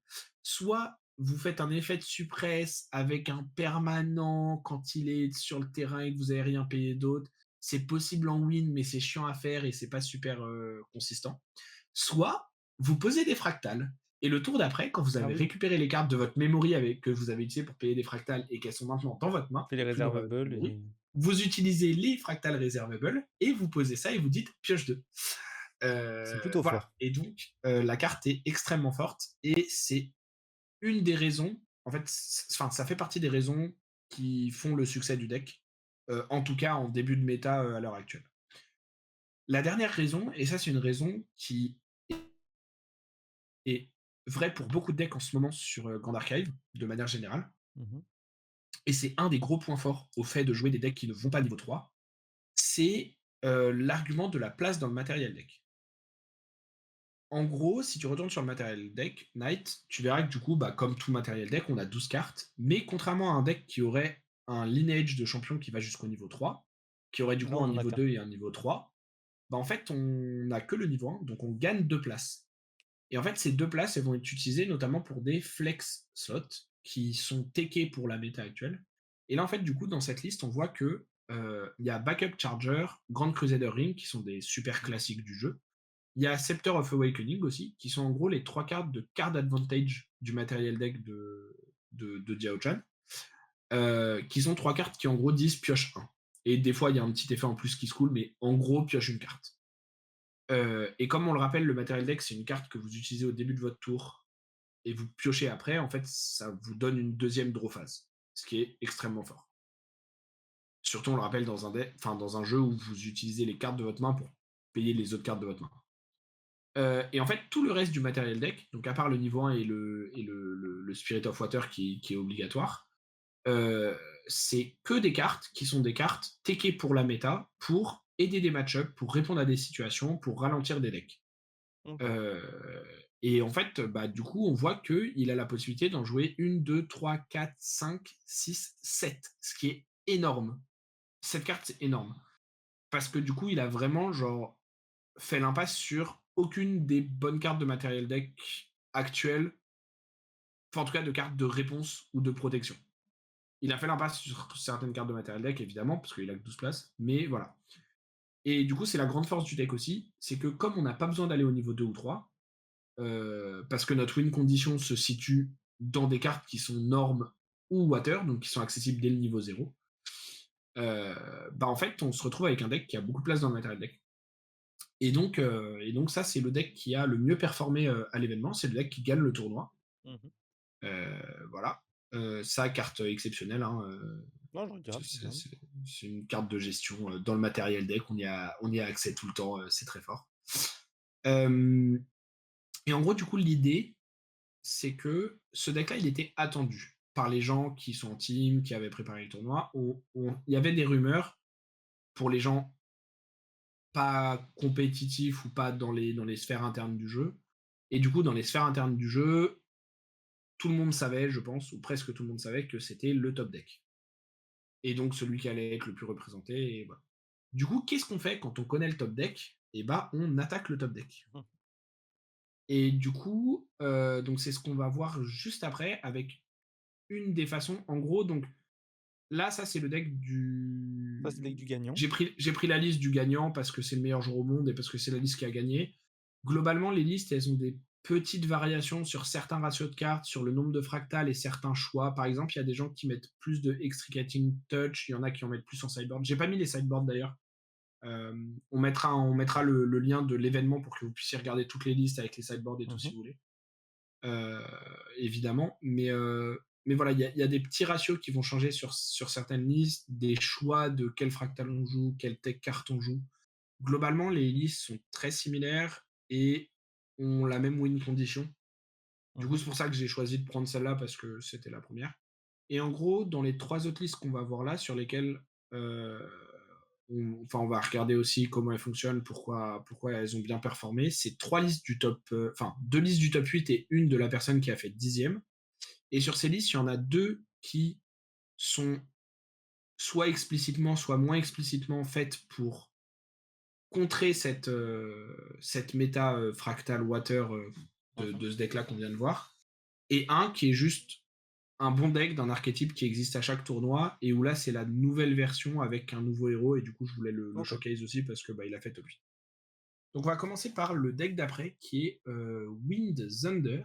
Soit vous faites un effet de suppresse avec un permanent quand il est sur le terrain et que vous n'avez rien payé d'autre. C'est possible en win, mais c'est chiant à faire et c'est pas super consistant. Soit vous posez des fractales et le tour d'après, quand vous Ah avez oui, récupéré les cartes de votre memory que vous avez utilisées pour payer des fractales et qu'elles sont maintenant dans votre main fais les et plus dans votre reservables memory, et vous utilisez les fractales reservables et vous posez ça et vous dites pioche 2. c'est plutôt Voilà. fort. Et donc, la carte est extrêmement forte et c'est une des raisons, en fait, enfin, ça fait partie des raisons qui font le succès du deck, en tout cas en début de méta à l'heure actuelle. La dernière raison, et ça c'est une raison qui est vraie pour beaucoup de decks en ce moment sur Grand Archive, de manière générale, Mmh. et c'est un des gros points forts au fait de jouer des decks qui ne vont pas niveau 3, c'est l'argument de la place dans le matériel deck. En gros, si tu retournes sur le matériel deck, Knight, tu verras que du coup, bah, comme tout matériel deck, on a 12 cartes, mais contrairement à un deck qui aurait un lineage de champion qui va jusqu'au niveau 3, qui aurait du Là, coup on un en a niveau qu'un. 2 et un niveau 3, bah, en fait, on n'a que le niveau 1, donc on gagne 2 places. Et en fait, ces 2 places, elles vont être utilisées notamment pour des flex slots qui sont takés pour la méta actuelle. Et là, en fait, du coup, dans cette liste, on voit que il y a Backup Charger, Grand Crusader Ring, qui sont des super classiques du jeu. Il y a Scepter of Awakening aussi, qui sont en gros les 3 cartes de card advantage du matériel deck de Diao-chan, qui sont 3 cartes qui en gros disent pioche 1. Et des fois, il y a un petit effet en plus qui se coule, mais en gros, pioche une carte. Et comme on le rappelle, le matériel deck, c'est une carte que vous utilisez au début de votre tour et vous piochez après, en fait, ça vous donne une deuxième draw phase, ce qui est extrêmement fort. Surtout, on le rappelle dans un deck, enfin dans un jeu où vous utilisez les cartes de votre main pour payer les autres cartes de votre main. Et en fait, tout le reste du matériel deck, donc à part le niveau 1 et le Spirit of Water qui est obligatoire, c'est que des cartes qui sont des cartes takées pour la méta pour aider des match-ups, pour répondre à des situations, pour ralentir des decks. OK. Heu et en fait, bah, du coup, on voit qu'il a la possibilité d'en jouer une, deux, trois, quatre, cinq, six, 7, ce qui est énorme. 7 cartes, c'est énorme. Parce que du coup, il a vraiment genre fait l'impasse sur aucune des bonnes cartes de matériel deck actuelles, enfin en tout cas de cartes de réponse ou de protection. Il a fait l'impasse sur certaines cartes de matériel deck évidemment, parce qu'il a que 12 places, mais voilà. Et du coup, c'est la grande force du deck aussi, c'est que comme on n'a pas besoin d'aller au niveau 2 ou 3, parce que notre win condition se situe dans des cartes qui sont normes ou water, donc qui sont accessibles dès le niveau 0, bah en fait, on se retrouve avec un deck qui a beaucoup de place dans le matériel deck. Et donc ça, c'est le deck qui a le mieux performé à l'événement, c'est le deck qui gagne le tournoi. Mmh. Voilà. Ça, carte exceptionnelle, hein, Non, je c'est regarde, je c'est- regarde. c'est- c'est une carte de gestion dans le matériel deck, on y a accès tout le temps, c'est très fort. Euh, et en gros, du coup, l'idée, c'est que ce deck-là, il était attendu par les gens qui sont en team, qui avaient préparé le tournoi. Il y avait des rumeurs pour les gens pas compétitifs ou pas dans les sphères internes du jeu. Et du coup, dans les sphères internes du jeu, tout le monde savait, je pense, ou presque tout le monde savait que c'était le top deck. Et donc celui qui allait être le plus représenté. Et voilà. Du coup, qu'est-ce qu'on fait quand on connaît le top deck? Et bah, on attaque le top deck. Mmh. Et du coup, donc c'est ce qu'on va voir juste après avec une des façons. En gros, donc là, ça c'est le deck Ça, c'est le deck du. du gagnant. J'ai pris la liste du gagnant parce que c'est le meilleur joueur au monde et parce que c'est la liste qui a gagné. Globalement, les listes, elles ont des petites variations sur certains ratios de cartes, sur le nombre de fractales et certains choix. Par exemple, il y a des gens qui mettent plus de extricating touch, il y en a qui en mettent plus en sideboard. J'ai pas mis les sideboards d'ailleurs. On mettra le lien de l'événement pour que vous puissiez regarder toutes les listes avec les sideboards et tout si Mmh. vous voulez. Euh, Évidemment. Mais voilà, il y a des petits ratios qui vont changer sur certaines listes, des choix de quel fractal on joue, quelle tech carte on joue. Globalement, les listes sont très similaires et ont la même win condition. Du coup, Mmh. c'est pour ça que j'ai choisi de prendre celle-là parce que c'était la première. Et en gros, dans les trois autres listes qu'on va voir là, sur lesquelles on va regarder aussi comment elles fonctionnent, pourquoi elles ont bien performé. C'est trois listes du top, enfin deux listes du top 8 et une de la personne qui a fait 10e. Et sur ces listes, il y en a deux qui sont soit explicitement, soit moins explicitement faites pour contrer cette méta fractal water Mmh. de ce deck-là qu'on vient de voir. Et un qui est juste un bon deck d'un archétype qui existe à chaque tournoi et où là c'est la nouvelle version avec un nouveau héros et du coup je voulais le OK. showcase aussi parce que bah, il a fait top 8. Donc on va commencer par le deck d'après qui est Wind Thunder,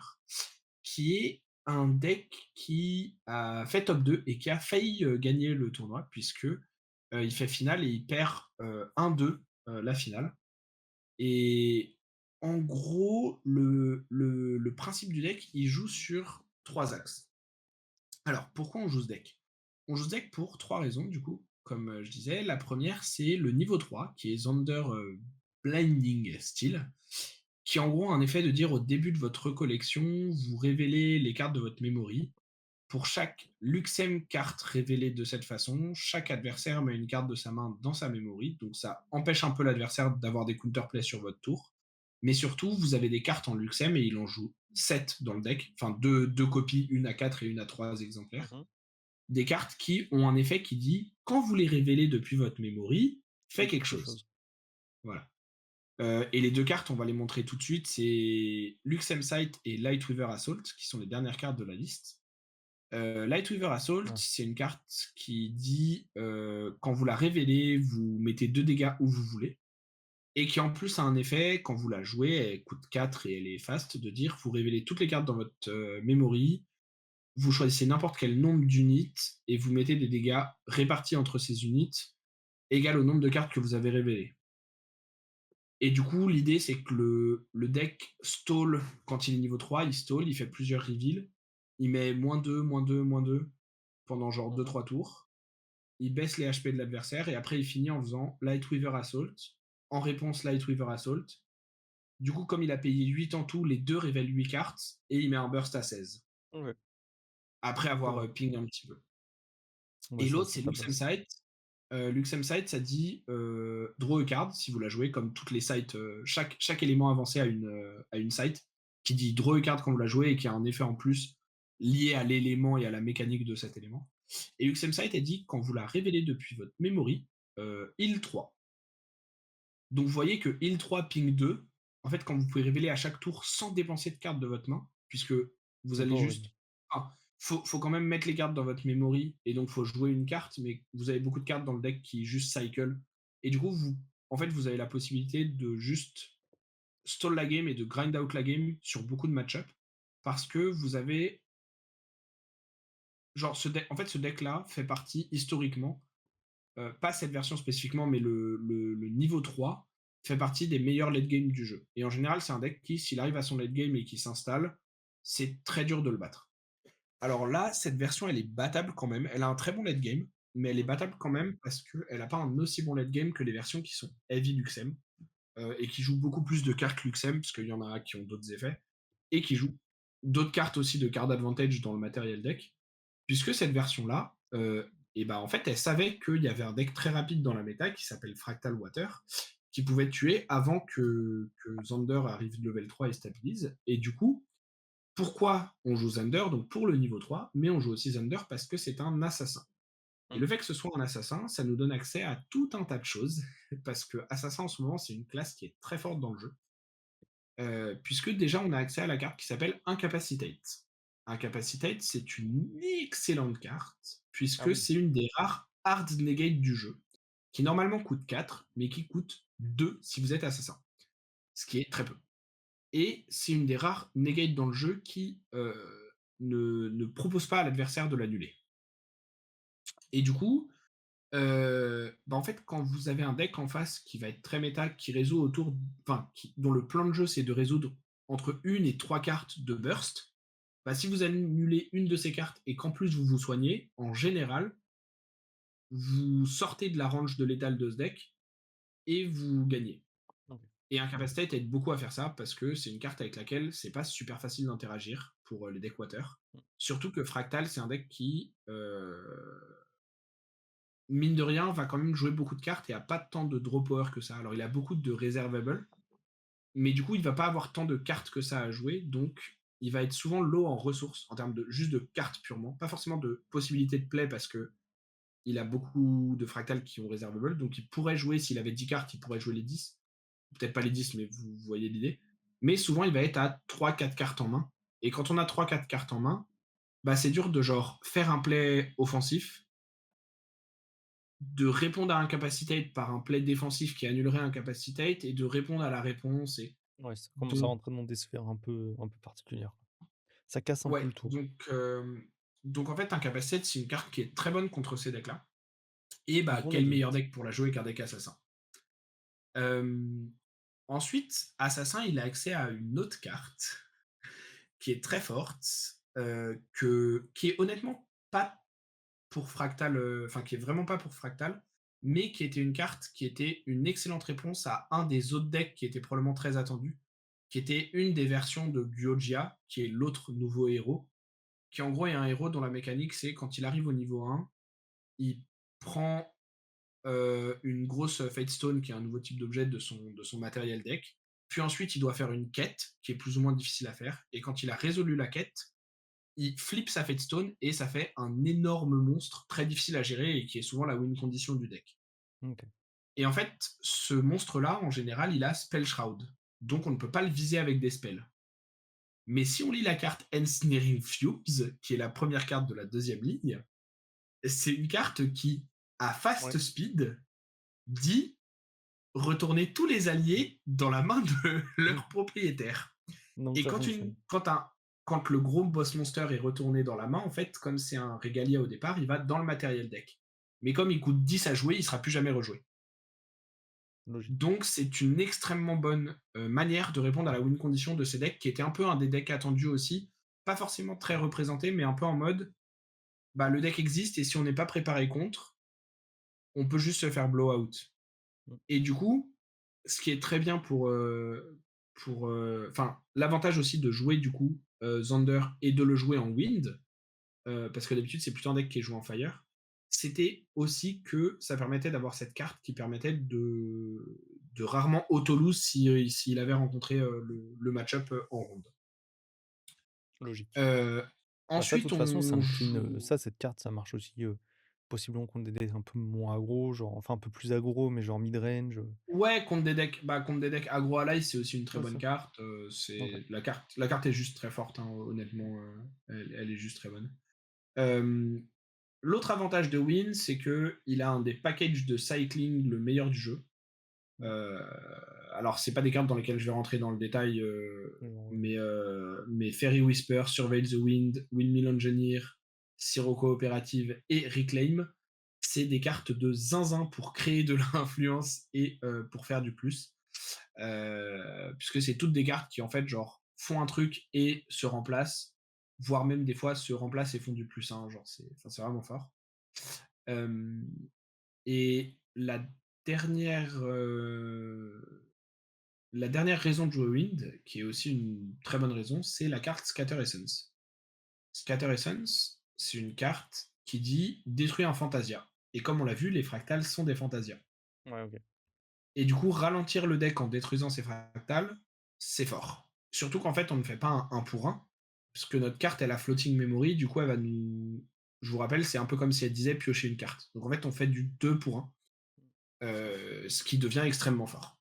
qui est un deck qui a fait top 2 et qui a failli gagner le tournoi puisque il fait finale et il perd 1-2 la finale. Et en gros, le principe du deck, il joue sur trois axes. Alors, pourquoi on joue ce deck? On joue ce deck pour trois raisons, du coup, comme je disais. La première, c'est le niveau 3, qui est Zander Blinding Steel, qui en gros a un effet de dire au début de votre collection, vous révélez les cartes de votre memory. Pour chaque Luxem carte révélée de cette façon, chaque adversaire met une carte de sa main dans sa memory, donc ça empêche un peu l'adversaire d'avoir des counterplays sur votre tour. Mais surtout, vous avez des cartes en Luxem et il en joue 7 dans le deck, enfin deux copies, une à 4 et une à 3 exemplaires. Mmh. Des cartes qui ont un effet qui dit quand vous les révélez depuis votre memory, faites Faites quelque quelque chose. chose. Voilà. Et les deux cartes, on va les montrer tout de suite, c'est Luxem Sight et Lightweaver Assault, qui sont les dernières cartes de la liste. Lightweaver Assault, Ouais. c'est une carte qui dit quand vous la révélez, vous mettez 2 dégâts où vous voulez. Et qui en plus a un effet, quand vous la jouez, elle coûte 4 et elle est fast, de dire vous révélez toutes les cartes dans votre memory, vous choisissez n'importe quel nombre d'unités et vous mettez des dégâts répartis entre ces unités égal au nombre de cartes que vous avez révélées. Et du coup, l'idée, c'est que le deck stall quand il est niveau 3, il stall, il fait plusieurs reveals. Il met -2, -2, -2 pendant genre Mmh. 2-3 tours. Il baisse les HP de l'adversaire et après il finit en faisant Lightweaver Assault. En réponse, Lightweaver Assault. Du coup, comme il a payé 8 en tout, les deux révèlent 8 cartes et il met un burst à 16. OK. Après Je avoir vois. ping un petit peu. Ouais, Et ça l'autre, ça c'est Luxem tabasse. Sight. Luxem Sight, ça dit draw a card si vous la jouez, comme toutes les sites, chaque élément avancé a une site qui dit draw a card quand vous la jouez et qui a un effet en plus lié à l'élément et à la mécanique de cet élément. Et UXM Site, elle dit quand vous la révélez depuis votre memory, heal 3. Donc vous voyez que heal 3, ping 2, en fait, quand vous pouvez révéler à chaque tour sans dépenser de cartes de votre main, puisque vous C'est pas allez horrible. juste. Ah, faut quand même mettre les cartes dans votre memory, et donc faut jouer une carte, mais vous avez beaucoup de cartes dans le deck qui juste cycle. Et du coup, en fait, vous avez la possibilité de juste stall la game et de grind out la game sur beaucoup de match-up, parce que vous avez. Genre, en fait, ce deck-là fait partie historiquement pas cette version spécifiquement, mais le niveau 3 fait partie des meilleurs late game du jeu. Et en général, c'est un deck qui, s'il arrive à son late game et qui s'installe, c'est très dur de le battre. Alors là, cette version, elle est battable quand même. Elle a un très bon late game, mais elle est Mmh. battable quand même parce qu'elle n'a pas un aussi bon late game que les versions qui sont heavy Luxem et qui jouent beaucoup plus de cartes Luxem, parce qu'il y en a qui ont d'autres effets, et qui jouent d'autres cartes aussi de card advantage dans le matériel deck, puisque cette version-là, et ben en fait, elle savait qu'il y avait un deck très rapide dans la méta qui s'appelle Fractal Water, qui pouvait tuer avant que Zander arrive level 3 et stabilise. Et du coup, pourquoi on joue Zander? Donc pour le niveau 3, mais on joue aussi Zander parce que c'est un assassin. Et Mmh. le fait que ce soit un assassin, ça nous donne accès à tout un tas de choses, parce que assassin en ce moment, c'est une classe qui est très forte dans le jeu, puisque déjà on a accès à la carte qui s'appelle Incapacitate. Incapacitate, c'est une excellente carte, Ah puisque oui. c'est une des rares hard negate du jeu, qui normalement coûte 4, mais qui coûte 2 si vous êtes assassin, ce qui est très peu. Et c'est une des rares negates dans le jeu qui ne propose pas à l'adversaire de l'annuler. Et du coup, bah, en fait, quand vous avez un deck en face qui va être très méta, qui résout autour, enfin, dont le plan de jeu c'est de résoudre entre une et trois cartes de burst, bah, si vous annulez une de ces cartes et qu'en plus vous vous soignez, en général, vous sortez de la range de l'étal de ce deck et vous gagnez. OK. Et Incapacitate aide beaucoup à faire ça parce que c'est une carte avec laquelle c'est pas super facile d'interagir pour les decks water. Mmh. Surtout que Fractal, c'est un deck qui mine de rien, va quand même jouer beaucoup de cartes et a pas tant de draw power que ça. Alors, il a beaucoup de reservable, mais du coup, il va pas avoir tant de cartes que ça à jouer, donc il va être souvent low en ressources, en termes de juste de cartes purement, pas forcément de possibilités de play parce que il a beaucoup de fractales qui ont reservable, donc il pourrait jouer, s'il avait 10 cartes, il pourrait jouer les 10. Peut-être pas les 10, mais vous voyez l'idée. Mais souvent, il va être à trois quatre cartes en main. Et quand on a trois quatre cartes en main, bah, c'est dur de genre faire un play offensif, de répondre à Incapacitate par un play défensif qui annulerait Incapacitate et de répondre à la réponse. Et Ouais, ça commence à donc, rentrer dans des sphères un peu particulières, quoi. Ça casse un peu ouais, le tout. donc en fait, Incapacitate, c'est une carte qui est très bonne contre ces decks-là. Et bah, Gros la quel meilleur limite. deck pour la jouer qu'un deck assassin. Euh, Ensuite, Assassin, il a accès à une autre carte qui est très forte, qui est honnêtement pas pour Fractal, enfin qui est vraiment pas pour Fractal, mais qui était une carte qui était une excellente réponse à un des autres decks qui était probablement très attendu, qui était une des versions de Gyojia, qui est l'autre nouveau héros, qui en gros est un héros dont la mécanique c'est quand il arrive au niveau 1, il prend une grosse Fate Stone, qui est un nouveau type d'objet de son matériel deck, puis ensuite il doit faire une quête qui est plus ou moins difficile à faire, et quand il a résolu la quête, il flippe sa Fate Stone et ça fait un énorme monstre très difficile à gérer et qui est souvent la win condition du deck. OK. Et en fait, ce monstre-là, en général, il a Spell Shroud. Donc on ne peut pas le viser avec des spells. Mais si on lit la carte Ensnaring Fuse, qui est la première carte de la deuxième ligne, c'est une carte qui, à Ouais, fast speed, dit retourner tous les alliés dans la main de mmh, leur propriétaire. donc Et ça fonctionne. quand le gros boss monster est retourné dans la main, en fait, comme c'est un Regalia au départ, il va dans le matériel deck. Mais comme il coûte 10 à jouer, il sera plus jamais rejoué. Logique. Donc c'est une extrêmement bonne manière de répondre à la win condition de ces decks, qui était un peu un des decks attendus aussi. Pas forcément très représenté, mais un peu en mode, bah, le deck existe et si on n'est pas préparé contre, on peut juste se faire blowout. Mmh. Et du coup, ce qui est très bien enfin, l'avantage aussi de jouer du coup Zander et de le jouer en Wind, parce que d'habitude c'est plutôt un deck qui est joué en Fire, c'était aussi que ça permettait d'avoir cette carte qui permettait de rarement auto-lose si, s'il avait rencontré le match-up en ronde. Logique. Euh, Bah, ça, de Ensuite, toute façon, ça on incline, joue. ça, cette carte, ça marche aussi, possiblement contre des decks un peu moins aggro, genre enfin un peu plus aggro, mais genre mid-range, Ouais, contre des decks aggro ally, c'est aussi une très ouais, bonne ça. carte. OK. La carte est juste très forte, hein, honnêtement. Elle est juste très bonne. Euh, L'autre avantage de Win, c'est que il a un des packages de cycling le meilleur du jeu. Mmh. Euh, alors, c'est pas des cartes dans lesquelles je vais rentrer dans le détail, Genre, mais Fairy Whisper, Surveil the Wind, Windmill Engineer, Siro Coopérative et Reclaim, c'est des cartes de zinzin pour créer de l'influence et pour faire du plus. Puisque c'est toutes des cartes qui, en fait, genre, font un truc et se remplacent, voire même des fois se remplacent et font du plus. Hein, genre, c'est vraiment fort. Euh, et dernière, euh, la dernière raison de jouer Wind, qui est aussi une très bonne raison, c'est la carte Scatter Essence. Scatter Essence, c'est une carte qui dit détruire un Fantasia. Et comme on l'a vu, les fractales sont des Fantasias. ouais, OK. Et du coup, ralentir le deck en détruisant ces fractales, c'est fort. Surtout qu'en fait, on ne fait pas un 1 pour 1, puisque notre carte, elle a floating memory, du coup, elle va nous. Je vous rappelle, c'est un peu comme si elle disait piocher une carte. Donc en fait, on fait du 2 pour 1, ce qui devient extrêmement fort.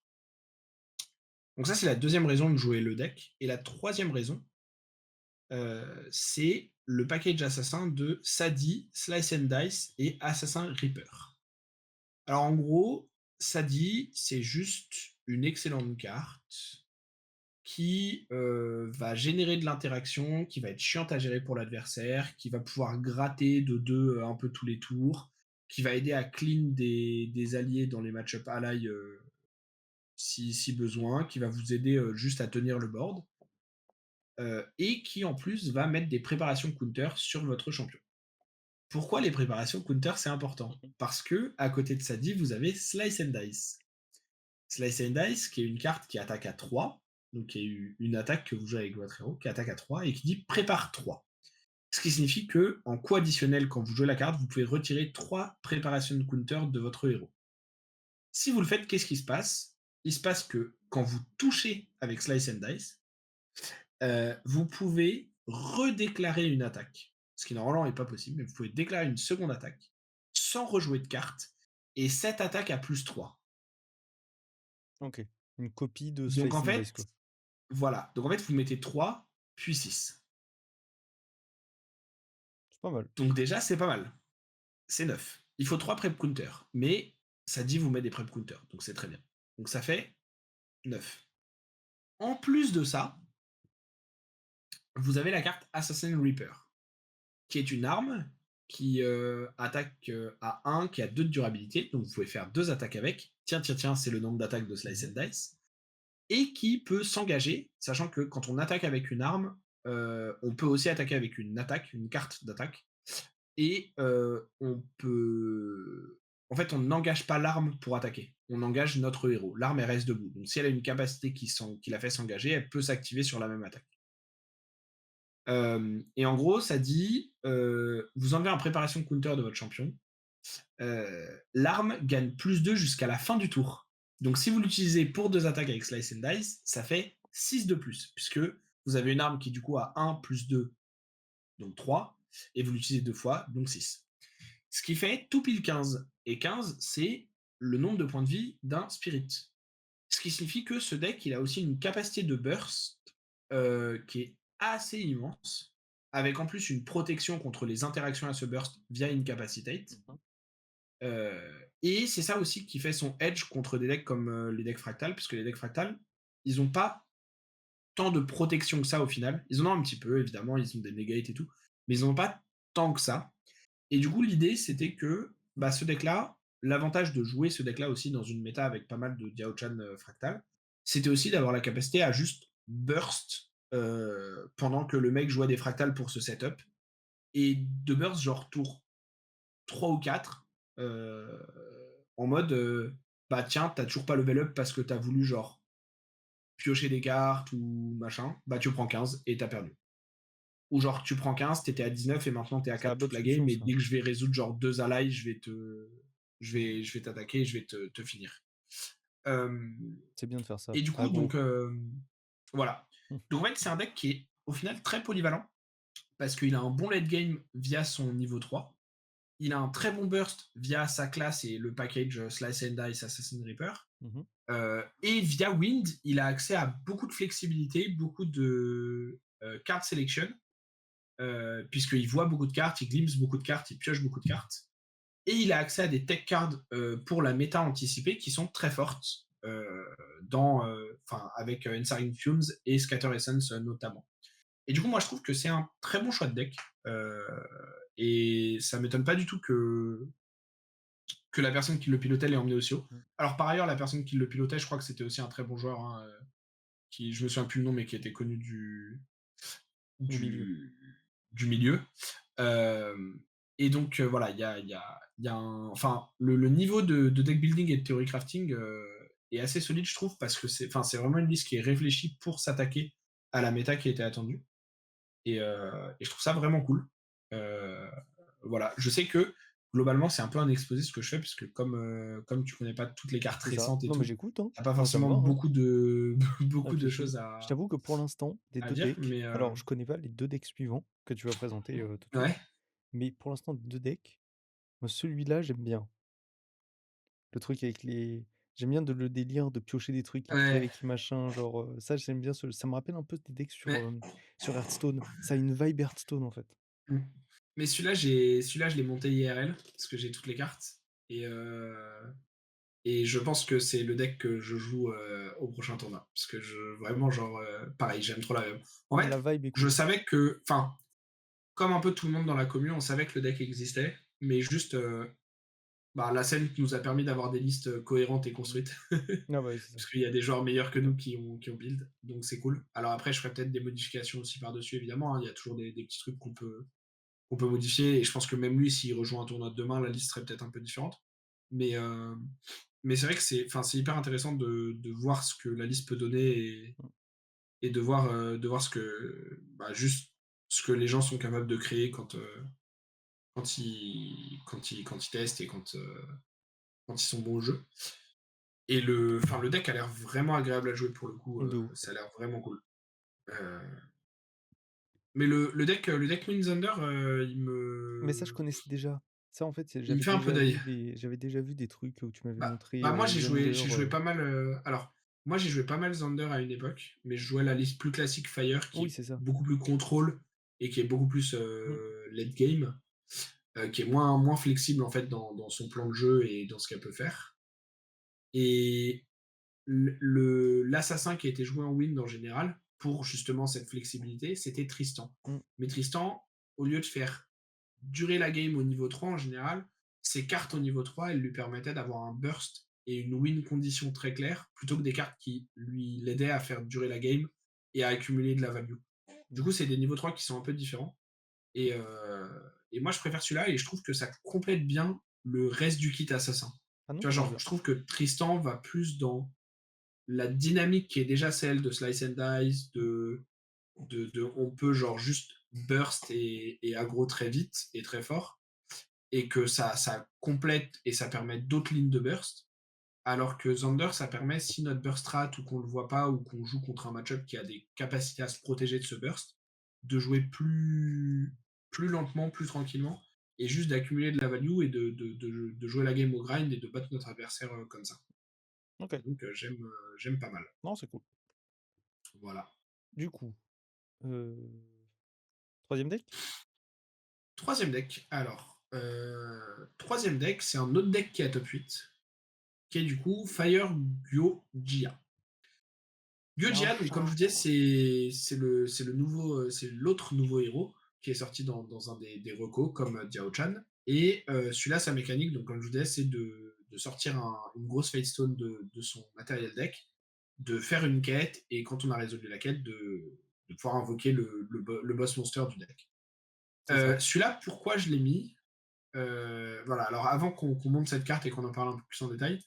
Donc ça, c'est la deuxième raison de jouer le deck. Et la troisième raison, c'est le package assassin de Sadi, Slice and Dice et Assassin Reaper. Alors en gros, Sadi, c'est juste une excellente carte qui va générer de l'interaction, qui va être chiante à gérer pour l'adversaire, qui va pouvoir gratter de 2 un peu tous les tours, qui va aider à clean des alliés dans les match-up ally si besoin, qui va vous aider juste à tenir le board, et qui en plus va mettre des préparations counter sur votre champion. Pourquoi les préparations counter c'est important? Mmh. Parce que à côté de Sadi, vous avez Slice and Dice. Slice and Dice, qui est une carte qui attaque à 3, donc qui est une attaque que vous jouez avec votre héros, qui attaque à 3 et qui dit prépare 3. Ce qui signifie que, en coup additionnel, quand vous jouez la carte, vous pouvez retirer 3 préparations de counter de votre héros. Si vous le faites, qu'est-ce qui se passe? Il se passe que quand vous touchez avec Slice and Dice, vous pouvez redéclarer une attaque. Ce qui normalement n'est pas possible, mais vous pouvez déclarer une seconde attaque sans rejouer de carte, et cette attaque a plus 3. OK. Une copie de Donc en Slice and Dice, fait, quoi. voilà. Donc en fait, vous mettez 3 puis 6. C'est pas mal. Donc déjà, c'est pas mal. C'est 9. Il faut 3 prep counters. Mais ça dit vous met des prep counters. Donc c'est très bien. Donc ça fait 9. En plus de ça, vous avez la carte Assassin Reaper, qui est une arme qui attaque à 1, qui a 2 de durabilité. Donc vous pouvez faire 2 attaques avec. Tiens, tiens, tiens, c'est le nombre d'attaques de Slice Mmh. and Dice. Et qui peut s'engager, sachant que quand on attaque avec une arme, on peut aussi attaquer avec une attaque, une carte d'attaque. Et on peut. En fait, on n'engage pas l'arme pour attaquer. On engage notre héros. L'arme, elle reste debout. Donc, si elle a une capacité qui la fait s'engager, elle peut s'activer sur la même attaque. Et en gros, ça dit vous enlevez un préparation counter de votre champion. L'arme gagne plus 2 jusqu'à la fin du tour. Donc, si vous l'utilisez pour 2 attaques avec Slice and Dice, ça fait 6 de plus, puisque vous avez une arme qui, du coup, a 1 plus 2, donc 3, et vous l'utilisez 2 fois, donc 6. Ce qui fait tout pile 15. Et 15, c'est le nombre de points de vie d'un spirit. Ce qui signifie que ce deck, il a aussi une capacité de burst qui est assez immense, avec en plus une protection contre les interactions à ce burst via Incapacitate. Mmh. Et c'est ça aussi qui fait son edge contre des decks comme les decks fractales, puisque les decks fractales, ils n'ont pas tant de protection que ça au final. Ils en ont un petit peu, évidemment, ils ont des negates et tout, mais ils n'en ont pas tant que ça. Et du coup, l'idée, c'était que bah, ce deck-là, l'avantage de jouer ce deck-là aussi dans une méta avec pas mal de Diao-Chan fractal, c'était aussi d'avoir la capacité à juste burst pendant que le mec jouait des fractales pour ce setup. Et de burst genre tour 3 ou 4, en mode bah tiens, t'as toujours pas level up parce que t'as voulu genre piocher des cartes ou machin, bah tu prends 15 et t'as perdu. où genre tu prends 15, t'étais à 19 et maintenant t'es à C'est la 4 toute bonne la game, solution et ça. dès que je vais résoudre genre 2 allies, je vais t'attaquer, je vais te finir. Hem C'est bien de faire ça. et du coup Aggro. donc voilà. Mmh. Donc en fait, c'est un deck qui est au final très polyvalent parce qu'il a un bon late game via son niveau 3. Il a un très bon burst via sa classe et le package Slice and Dice Assassin Reaper. Mmh. Et via Wind, il a accès à beaucoup de flexibilité, beaucoup de card selection, puisqu'il voit beaucoup de cartes, il glimpse beaucoup de cartes, il pioche beaucoup de cartes. Et il a accès à des tech cards pour la méta anticipée qui sont très fortes, avec Ensnaring Fumes et Scatter Essence notamment. Et du coup, moi, je trouve que c'est un très bon choix de deck. Et ça m'étonne pas du tout que la personne qui le pilotait l'ait emmené aussi haut. Mmh. Alors, par ailleurs, la personne qui le pilotait, je crois que c'était aussi un très bon joueur, hein, je me souviens plus le nom, mais qui était connu Du milieu. du, du milieu. Euh, et donc, voilà, il y a enfin, le niveau de deck building et de theory crafting est assez solide, je trouve, parce que c'est vraiment une liste qui est réfléchie pour s'attaquer à la méta qui était attendue. Et je trouve ça vraiment cool. Euh, voilà, je sais que globalement, c'est un peu un exposé ce que je fais, puisque comme tu connais pas toutes les cartes C'est ça. récentes et Non mais tout, j'écoute, hein. t'as pas Moi ça me forcément va, hein. beaucoup de beaucoup de Réfléchi. choses Je t'avoue que pour l'instant, des à 2 dire, decks mais alors je connais pas les 2 decks suivants que tu vas présenter, tout de suite, ouais, mais pour l'instant 2 decks, moi celui-là j'aime bien. Le truc avec les j'aime bien le délire de piocher des trucs qui ouais, créent, qui machin, genre, ça j'aime bien ça me rappelle un peu des decks sur, ouais. sur Hearthstone. Ça a une vibe Hearthstone en fait. Mmh. Mais celui-là, je l'ai monté IRL parce que j'ai toutes les cartes et heu et je pense que c'est le deck que je joue, au prochain tournoi. Parce que vraiment, genre, pareil, j'aime trop la vibe. En La fait, vibe est je cool. savais que, enfin, comme un peu tout le monde dans la commune, on savait que le deck existait, mais juste, bah, la scène nous a permis d'avoir des listes cohérentes et Mmh. construites. Ah bah oui, c'est ça. Parce qu'il y a des joueurs meilleurs que nous qui ont build, donc c'est cool. Alors après, je ferai peut-être des modifications aussi par-dessus, évidemment, hein. Il y a toujours des petits trucs qu'on peut modifier. Et je pense que même lui, s'il rejoint un tournoi de demain, la liste serait peut-être un peu différente. Mais, euh, mais c'est vrai que c'est hyper intéressant de voir ce que la liste peut donner Mmh. et de voir juste ce que les gens sont capables de créer quand ils testent et quand ils sont bons au jeu. Et le deck a l'air vraiment agréable à jouer pour le coup. De ouf. Ça a l'air vraiment cool. Euh, mais le deck Wind Mais ça je connaissais déjà. Ça en fait, il me fait un peu d'œil. j'avais déjà vu des trucs où tu m'avais montré, Moi Xander, j'ai joué pas mal. Alors, moi j'ai joué pas mal Xander à une époque, mais je jouais la liste plus classique Fire qui oui, est c'est ça. beaucoup plus contrôle et qui est beaucoup plus Mmh. late game, qui est moins flexible en fait dans son plan de jeu et dans ce qu'elle peut faire. Et l'assassin qui a été joué en wind en général, pour justement cette flexibilité, c'était Tristan. Mmh. Mais Tristan, au lieu de faire durer la game au niveau 3 en général, ses cartes au niveau 3, elles lui permettaient d'avoir un burst et une win condition très claire, plutôt que des cartes qui lui l'aidaient à faire durer la game et à accumuler de la value. Du Mmh. coup, c'est des niveaux 3 qui sont un peu différents. Et moi, je préfère celui-là et je trouve que ça complète bien le reste du kit assassin. Ah non, Tu vois, je genre, je trouve que Tristan va plus dans la dynamique qui est déjà celle de Slice and Dice, on peut genre juste burst et aggro très vite et très fort, et que ça complète et ça permet d'autres lignes de burst. Alors que Zander, ça permet, si notre burst rat ou qu'on le voit pas ou qu'on joue contre un match-up qui a des capacités à se protéger de ce burst, de jouer plus lentement, plus tranquillement, et juste d'accumuler de la value et de jouer la game au grind et de battre notre adversaire comme ça. OK. Donc j'aime pas mal. Non, c'est cool. Voilà. Du coup, heu, 3e deck? Troisième deck. Alors, troisième deck, c'est un autre deck qui est à top 8, qui est du coup Fire Gyojia. C'est un Gyojia, donc comme je chat. vous disais, c'est le nouveau, c'est l'autre nouveau héros qui est sorti dans un des recos comme Diao-chan. Et celui-là, sa mécanique, donc comme je vous disais, c'est de sortir une grosse Fate Stone de son matériel deck, de faire une quête, et quand on a résolu la quête, de pouvoir invoquer le boss monster du deck. C'est ça. Celui-là, pourquoi je l'ai mis? Voilà, alors avant qu'on monte cette carte et qu'on en parle un peu plus en détail,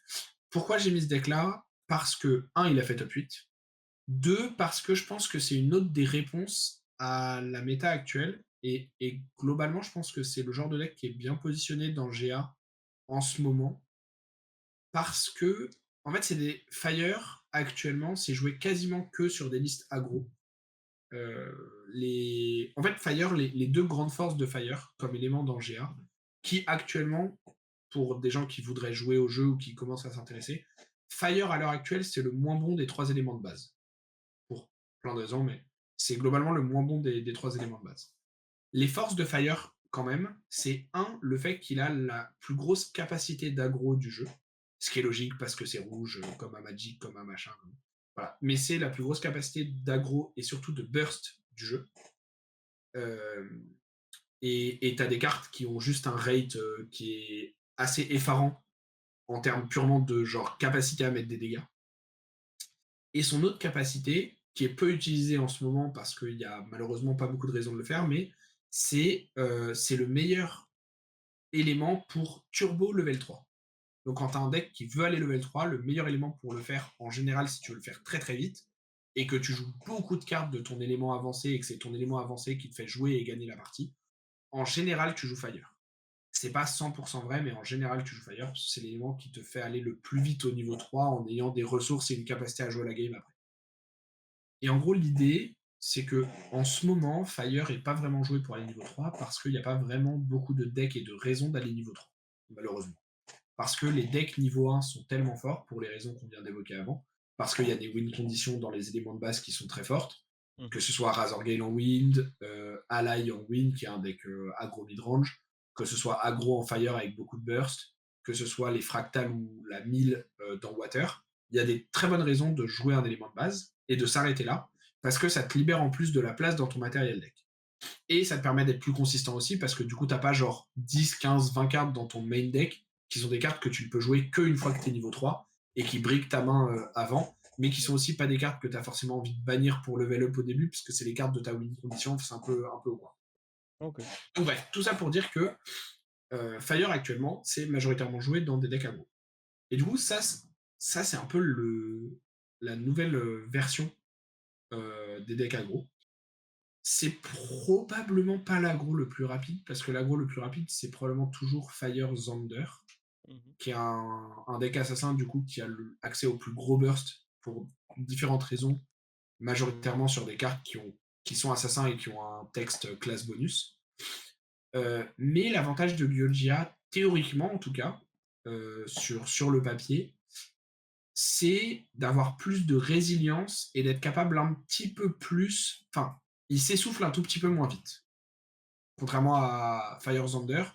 pourquoi j'ai mis ce deck-là? Parce que, un, il a fait top 8. Deux, parce que je pense que c'est une autre des réponses à la méta actuelle et globalement, je pense que c'est le genre de deck qui est bien positionné dans GA en ce moment parce que, en fait, c'est des Fire actuellement, c'est joué quasiment que sur des listes aggro. En fait, Fire, les 2 grandes forces de Fire comme élément dans GA, qui actuellement, pour des gens qui voudraient jouer au jeu ou qui commencent à s'intéresser, Fire à l'heure actuelle, c'est le moins bon des 3 éléments de base. Pour plein de raisons, mais c'est globalement le moins bon des 3 éléments de base. Les forces de Fire, quand même, c'est le fait qu'il a la plus grosse capacité d'aggro du jeu, ce qui est logique parce que c'est rouge, comme un Magic, comme un machin. Voilà. Mais c'est la plus grosse capacité d'aggro et surtout de burst du jeu. Euh, et tu as des cartes qui ont juste un rate qui est assez effarant en termes purement de genre capacité à mettre des dégâts. Et son autre capacité, qui est peu utilisée en ce moment parce qu'il n'y a malheureusement pas beaucoup de raisons de le faire, mais c'est le meilleur élément pour turbo level 3. Donc quand tu as un deck qui veut aller level 3, le meilleur élément pour le faire, en général, si tu veux le faire très très vite, et que tu joues beaucoup de cartes de ton élément avancé, et que c'est ton élément avancé qui te fait jouer et gagner la partie, en général, tu joues Fire. C'est pas 100% vrai, mais en général, tu joues Fire, parce que c'est l'élément qui te fait aller le plus vite au niveau 3 en ayant des ressources et une capacité à jouer la game après. Et en gros, l'idée, c'est que en ce moment, Fire n'est pas vraiment joué pour aller niveau 3 parce qu'il n'y a pas vraiment beaucoup de decks et de raisons d'aller niveau 3, malheureusement. Parce que les decks niveau 1 sont tellement forts, pour les raisons qu'on vient d'évoquer avant, parce qu'il y a des win conditions dans les éléments de base qui sont très fortes, que ce soit Razorgale en wind, Ally en wind, qui est un deck aggro midrange, que ce soit aggro en fire avec beaucoup de burst, que ce soit les fractales ou la 1000 dans water. Il y a des très bonnes raisons de jouer un élément de base et de s'arrêter là, parce que ça te libère en plus de la place dans ton matériel deck. Et ça te permet d'être plus consistant aussi, parce que du coup, t'as pas genre 10, 15, 20 cartes dans ton main deck, qui sont des cartes que tu ne peux jouer qu'une fois que tu es niveau 3, et qui briquent ta main avant, mais qui sont aussi pas des cartes que tu as forcément envie de bannir pour level up au début, parce que c'est les cartes de ta win condition, c'est un peu au quoi. Ok. Donc bref, tout ça pour dire que Fire actuellement, c'est majoritairement joué dans des decks aggro. Et du coup, ça c'est un peu la nouvelle version des decks aggro. C'est probablement pas l'aggro le plus rapide, parce que l'aggro le plus rapide, c'est probablement toujours Fire Zander, qui est un deck assassin du coup qui a accès au plus gros burst pour différentes raisons, majoritairement sur des cartes qui sont assassins et qui ont un texte classe bonus. Mais l'avantage de Gyojia, théoriquement en tout cas, sur le papier, c'est d'avoir plus de résilience et d'être capable un petit peu plus. Enfin, il s'essouffle un tout petit peu moins vite. Contrairement à Fire Zander,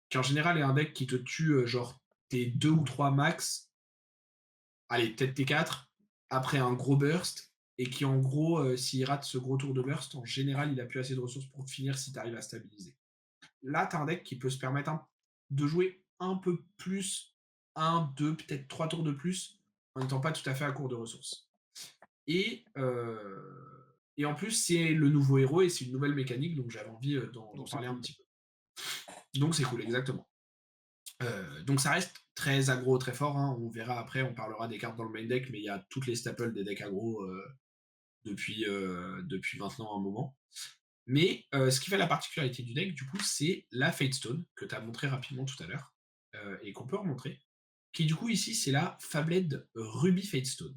qui en général est un deck qui te tue genre tes 2 ou 3 max, allez, peut-être tes 4, après un gros burst, et qui en gros, s'il rate ce gros tour de burst, en général, il a plus assez de ressources pour finir si tu arrives à stabiliser. Là, tu as un deck qui peut se permettre de jouer un peu plus, 1, 2, peut-être 3 tours de plus, en n'étant pas tout à fait à court de ressources. Et en plus, c'est le nouveau héros et c'est une nouvelle mécanique, donc j'avais envie d'en parler Cool. un petit peu. Donc c'est cool, exactement. Donc ça reste très aggro, très fort. Hein. On verra après, on parlera des cartes dans le main deck, mais il y a toutes les staples des decks aggro depuis maintenant un moment. Mais ce qui fait la particularité du deck, du coup, c'est la Fate Stone, que tu as montré rapidement tout à l'heure, et qu'on peut remontrer. Qui, du coup, ici, c'est la Fabled Ruby Fate Stone.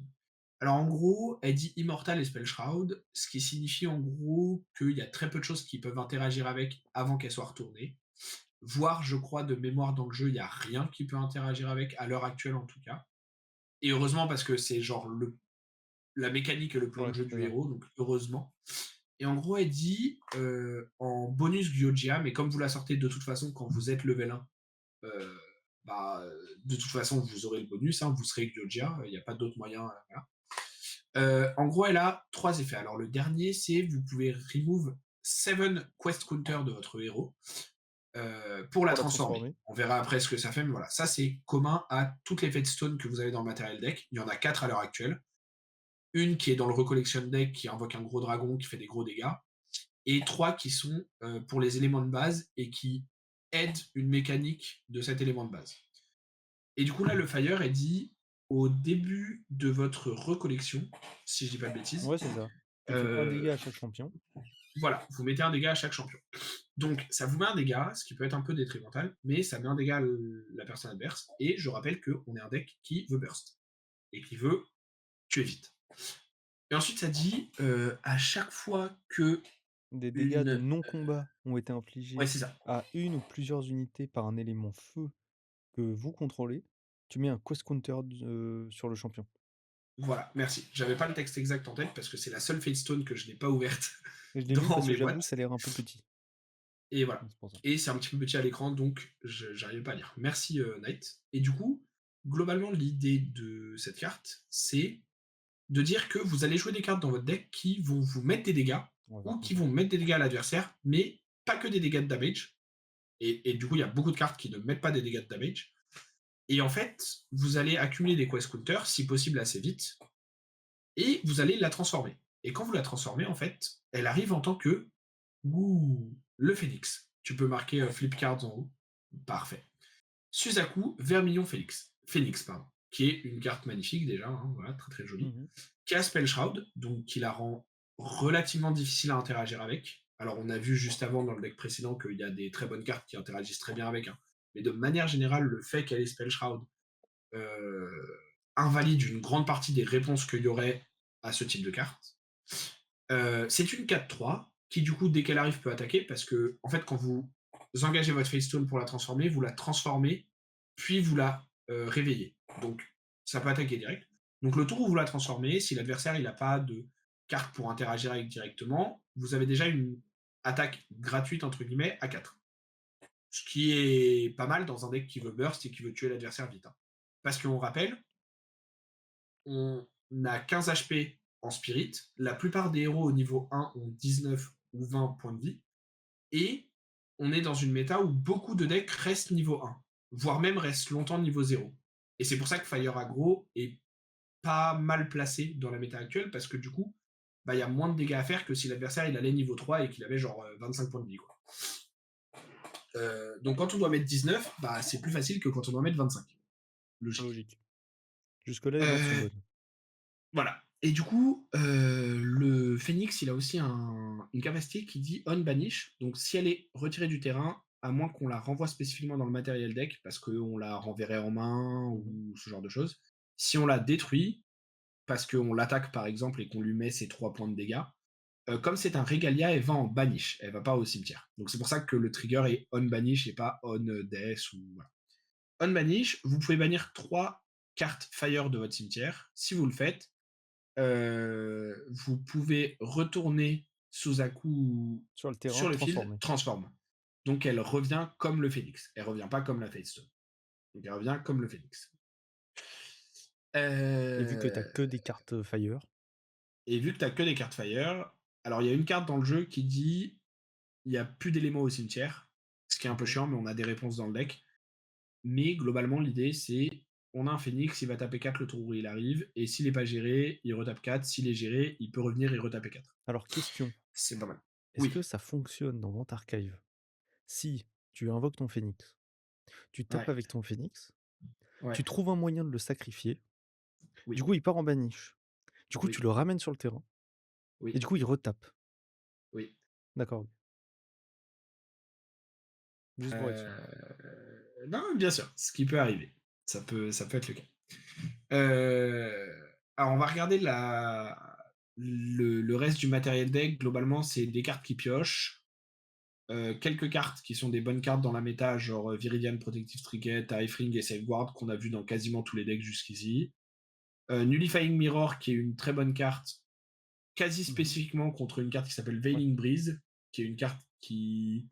Alors, en gros, elle dit Immortal et Spell Shroud, ce qui signifie en gros qu'il y a très peu de choses qui peuvent interagir avec avant qu'elle soit retournée. Voire, je crois, de mémoire dans le jeu, il n'y a rien qui peut interagir avec, à l'heure actuelle en tout cas. Et heureusement, parce que c'est genre la mécanique et le plan de jeu du héros, donc heureusement. Et en gros, elle dit en bonus Gyojia, mais comme vous la sortez de toute façon quand vous êtes level 1, de toute façon, vous aurez le bonus, hein, vous serez Gyojia, il n'y a pas d'autre moyen. Voilà. En gros, elle a 3 effets. Alors, le dernier, c'est vous pouvez remove 7 quest counters de votre héros pour la transformer. On verra après ce que ça fait, mais voilà. Ça, c'est commun à toutes les Fate Stone que vous avez dans le matériel deck. Il y en a 4 à l'heure actuelle. Une qui est dans le Recollection deck, qui invoque un gros dragon, qui fait des gros dégâts. Et 3 qui sont pour les éléments de base et qui aident une mécanique de cet élément de base. Et du coup, là, le Fire est dit au début de votre recollection, si je dis pas de bêtises. Ouais, c'est ça. Tu fais un dégât à chaque champion. Voilà, vous mettez un dégât à chaque champion. Donc, ça vous met un dégât, ce qui peut être un peu détrimental, mais ça met un dégât à la personne adverse. Et je rappelle qu'on est un deck qui veut burst et qui veut tuer vite. Et ensuite, ça dit à chaque fois que Des dégâts de une. non-combat ont été Ouais, infligés c'est ça. à une ou plusieurs unités par un élément feu que vous contrôlez, tu mets un cost counter sur le champion. Voilà, merci. J'avais pas le texte exact en tête parce que c'est la seule Fate Stone que je n'ai pas ouverte Et je l'ai lu dans parce que mes j'avoue, boîtes. ça a l'air un peu petit. Et voilà. Donc c'est pour ça. Et c'est un petit peu petit à l'écran, donc j'arrive pas à lire. Merci Knight. Et du coup, globalement, l'idée de cette carte, c'est de dire que vous allez jouer des cartes dans votre deck qui vont vous mettre des dégâts On va voir ou comme qui ça. vont mettre des dégâts à l'adversaire, mais pas que des dégâts de damage. Et du coup, il y a beaucoup de cartes qui ne mettent pas des dégâts de damage. Et en fait, vous allez accumuler des quest counters, si possible assez vite, et vous allez la transformer. Et quand vous la transformez, en fait, elle arrive en tant que le phénix. Tu peux marquer flip cards en haut. Parfait. Suzaku, Vermillon Phoenix. Phoenix, pardon. Qui est une carte magnifique déjà, hein, voilà, très très jolie. Mhm. Qui a Spell Shroud, donc qui la rend relativement difficile à interagir avec. Alors on a vu juste avant dans le deck précédent qu'il y a des très bonnes cartes qui interagissent très bien avec. Hein. Mais de manière générale, le fait qu'elle ait Spell Shroud euh, invalide une grande partie des réponses qu'il y aurait à ce type de carte. C'est une 4-3 qui, du coup, dès qu'elle arrive, peut attaquer parce que, en fait, quand vous engagez votre Face Stone pour la transformer, vous la transformez, puis vous la réveillez. Donc, ça peut attaquer direct. Donc, le tour où vous la transformez, si l'adversaire n'a pas de carte pour interagir avec directement, vous avez déjà une attaque gratuite, entre guillemets, à 4. Ce qui est pas mal dans un deck qui veut burst et qui veut tuer l'adversaire vite. Hein. Parce qu'on rappelle, on a 15 HP en spirit. La plupart des héros au niveau 1 ont 19 ou 20 points de vie. Et on est dans une méta où beaucoup de decks restent niveau 1, voire même restent longtemps niveau 0. Et c'est pour ça que Fire Aggro est pas mal placé dans la méta actuelle, parce que du coup, bah, y a moins de dégâts à faire que si l'adversaire il allait niveau 3 et qu'il avait genre 25 points de vie. Quoi. Donc quand on doit mettre 19, bah, c'est plus facile que quand on doit mettre 25. Logique. Logique. Jusque-là, les maths sont Euh, bonnes. Voilà. Et du coup, le Phoenix, il a aussi une capacité qui dit on banish. Donc, si elle est retirée du terrain, à moins qu'on la renvoie spécifiquement dans le matériel deck, parce qu'on la renverrait en main Mhm. ou ce genre de choses, si on la détruit, parce qu'on l'attaque par exemple et qu'on lui met ses 3 points de dégâts, comme c'est un Regalia, elle va en banish. Elle va pas au cimetière. Donc, c'est pour ça que le trigger est on banish et pas on death ou voilà. On banish, vous pouvez bannir 3 cartes fire de votre cimetière. Si vous le faites, vous pouvez retourner Suzaku Sur le terrain, sur le field, transformé. transforme. Donc elle revient comme le phénix. Elle revient pas comme la Fate Stone. Donc elle revient comme le phénix. Et vu que t'as Euh, que des cartes Fire, Et vu que tu n'as que des cartes Fire, alors il y a une carte dans le jeu qui dit il n'y a plus d'éléments au cimetière, ce qui est un peu ok. chiant, mais on a des réponses dans le deck. Mais globalement, l'idée c'est on a un phénix, il va taper 4 le tour où il arrive, et s'il n'est pas géré, il retape 4. S'il est géré, il peut revenir et retaper 4. Alors, question. C'est pas mal. Est-ce que Oui. ça fonctionne dans Vente Archive si tu invoques ton phénix, tu tapes Ouais. avec ton phénix, Ouais. tu trouves un moyen de le sacrifier, du Oui. coup il part en banish, du coup tu Oui. le ramènes sur le terrain, et Oui. du coup il retape. Oui. D'accord, juste pour être sûr. Non, bien sûr, ce qui peut arriver. Ça peut être le cas. Euh, Alors, on va regarder le reste du matériel deck. Globalement, c'est des cartes qui piochent. Quelques cartes qui sont des bonnes cartes dans la méta, genre Viridian Protective Trinket, Ifring et Safeguard, qu'on a vu dans quasiment tous les decks jusqu'ici. Nullifying Mirror, qui est une très bonne carte, quasi Mhm. spécifiquement contre une carte qui s'appelle Ouais. Veiling Breeze, qui est une carte qui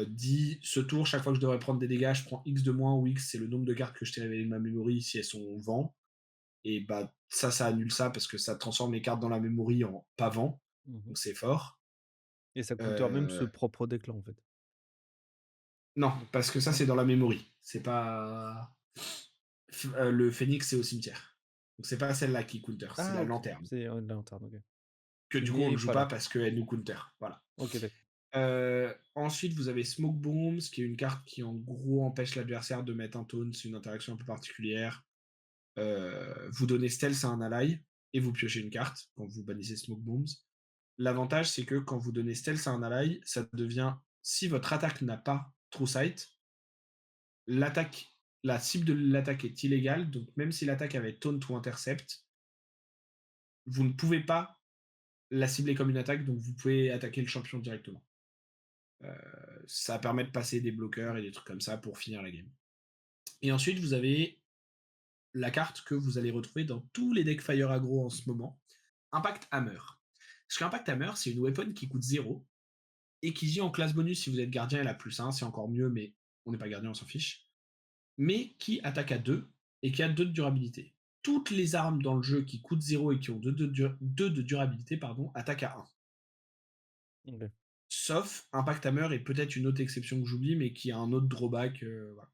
dit ce tour, chaque fois que je devrais prendre des dégâts, je prends X de moins, où X c'est le nombre de cartes que je t'ai révélé de ma memory si elles sont vent. Et bah ça annule ça parce que ça transforme les cartes dans la memory en pas vent. Mhm. Donc c'est fort. Et ça counter même ce Euh, propre deck là en fait. Non, parce que ça Non. c'est dans la memory. C'est pas. Le phénix c'est au cimetière. Donc c'est pas celle-là qui counter, c'est Ah la ok, lanterne. c'est de la lanterne, ok. Que Qui du coup on ne n'est joue pas pas là. parce qu'elle nous counter. Voilà. Ok, d'accord. Ensuite, vous avez Smoke Bombs, qui est une carte qui en gros empêche l'adversaire de mettre un taunt. C'est une interaction un peu particulière. Vous donnez Stealth à un ally et vous piochez une carte quand vous bannissez Smoke Bombs. L'avantage, c'est que quand vous donnez stealth à un ally, ça devient si votre attaque n'a pas true sight, l'attaque la cible de l'attaque est illégale, donc même si l'attaque avait taunt ou intercept, vous ne pouvez pas la cibler comme une attaque, donc vous pouvez attaquer le champion directement. Ça permet de passer des bloqueurs et des trucs comme ça pour finir la game. Et ensuite, vous avez la carte que vous allez retrouver dans tous les decks Fire Aggro en ce moment, Impact Hammer. Parce qu'Impact Hammer, c'est une weapon qui coûte 0 et qui dit en classe bonus si vous êtes gardien, elle a plus 1, c'est encore mieux, mais on n'est pas gardien, on s'en fiche. Mais qui attaque à 2 et qui a 2 de durabilité. Toutes les armes dans le jeu qui coûtent 0 et qui ont 2 de durabilité attaquent à 1. OK. Sauf Impact Hammer et peut-être une autre exception que j'oublie, mais qui a un autre drawback. Voilà.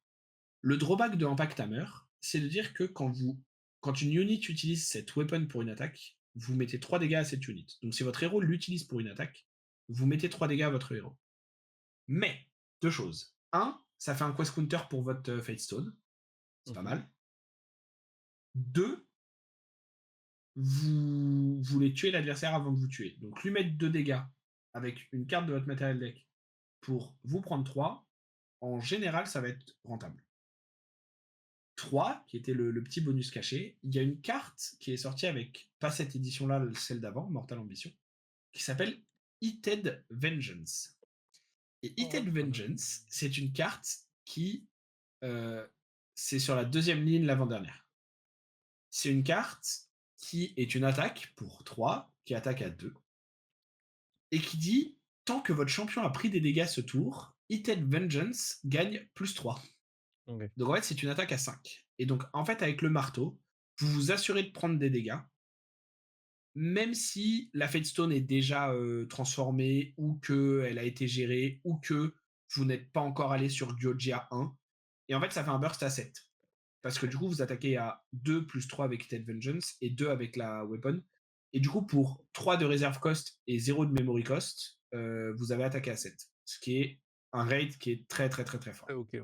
Le drawback de Impact Hammer, c'est de dire que quand une unit utilise cette weapon pour une attaque, vous mettez 3 dégâts à cette unit. Donc si votre héros l'utilise pour une attaque, vous mettez 3 dégâts à votre héros. Mais, deux choses. Un, ça fait un quest counter pour votre Fate Stone. C'est pas Mmh. mal. Deux, vous voulez tuer l'adversaire avant de vous tuer. Donc lui mettre 2 dégâts avec une carte de votre matériel deck pour vous prendre 3, en général, ça va être rentable. 3, qui était le petit bonus caché, il y a une carte qui est sortie avec, pas cette édition-là, celle d'avant, Mortal Ambition, qui s'appelle Heated Vengeance. Et Heated Vengeance, c'est une carte qui, c'est sur la deuxième ligne, l'avant-dernière. C'est une carte qui est une attaque pour 3, qui attaque à 2, et qui dit, tant que votre champion a pris des dégâts ce tour, Heated Vengeance gagne plus 3. OK. Donc en fait, c'est une attaque à 5. Et donc en fait, avec le marteau, vous vous assurez de prendre des dégâts, même si la Fate Stone est déjà transformée, ou qu'elle a été gérée, ou que vous n'êtes pas encore allé sur Gyogia 1. Et en fait, ça fait un burst à 7. Parce que du coup, vous attaquez à 2 plus 3 avec Heated Vengeance et 2 avec la weapon. Et du coup, pour 3 de reserve cost et 0 de memory cost, vous avez attaqué à 7. Ce qui est un raid qui est très très très très fort. OK, ouais.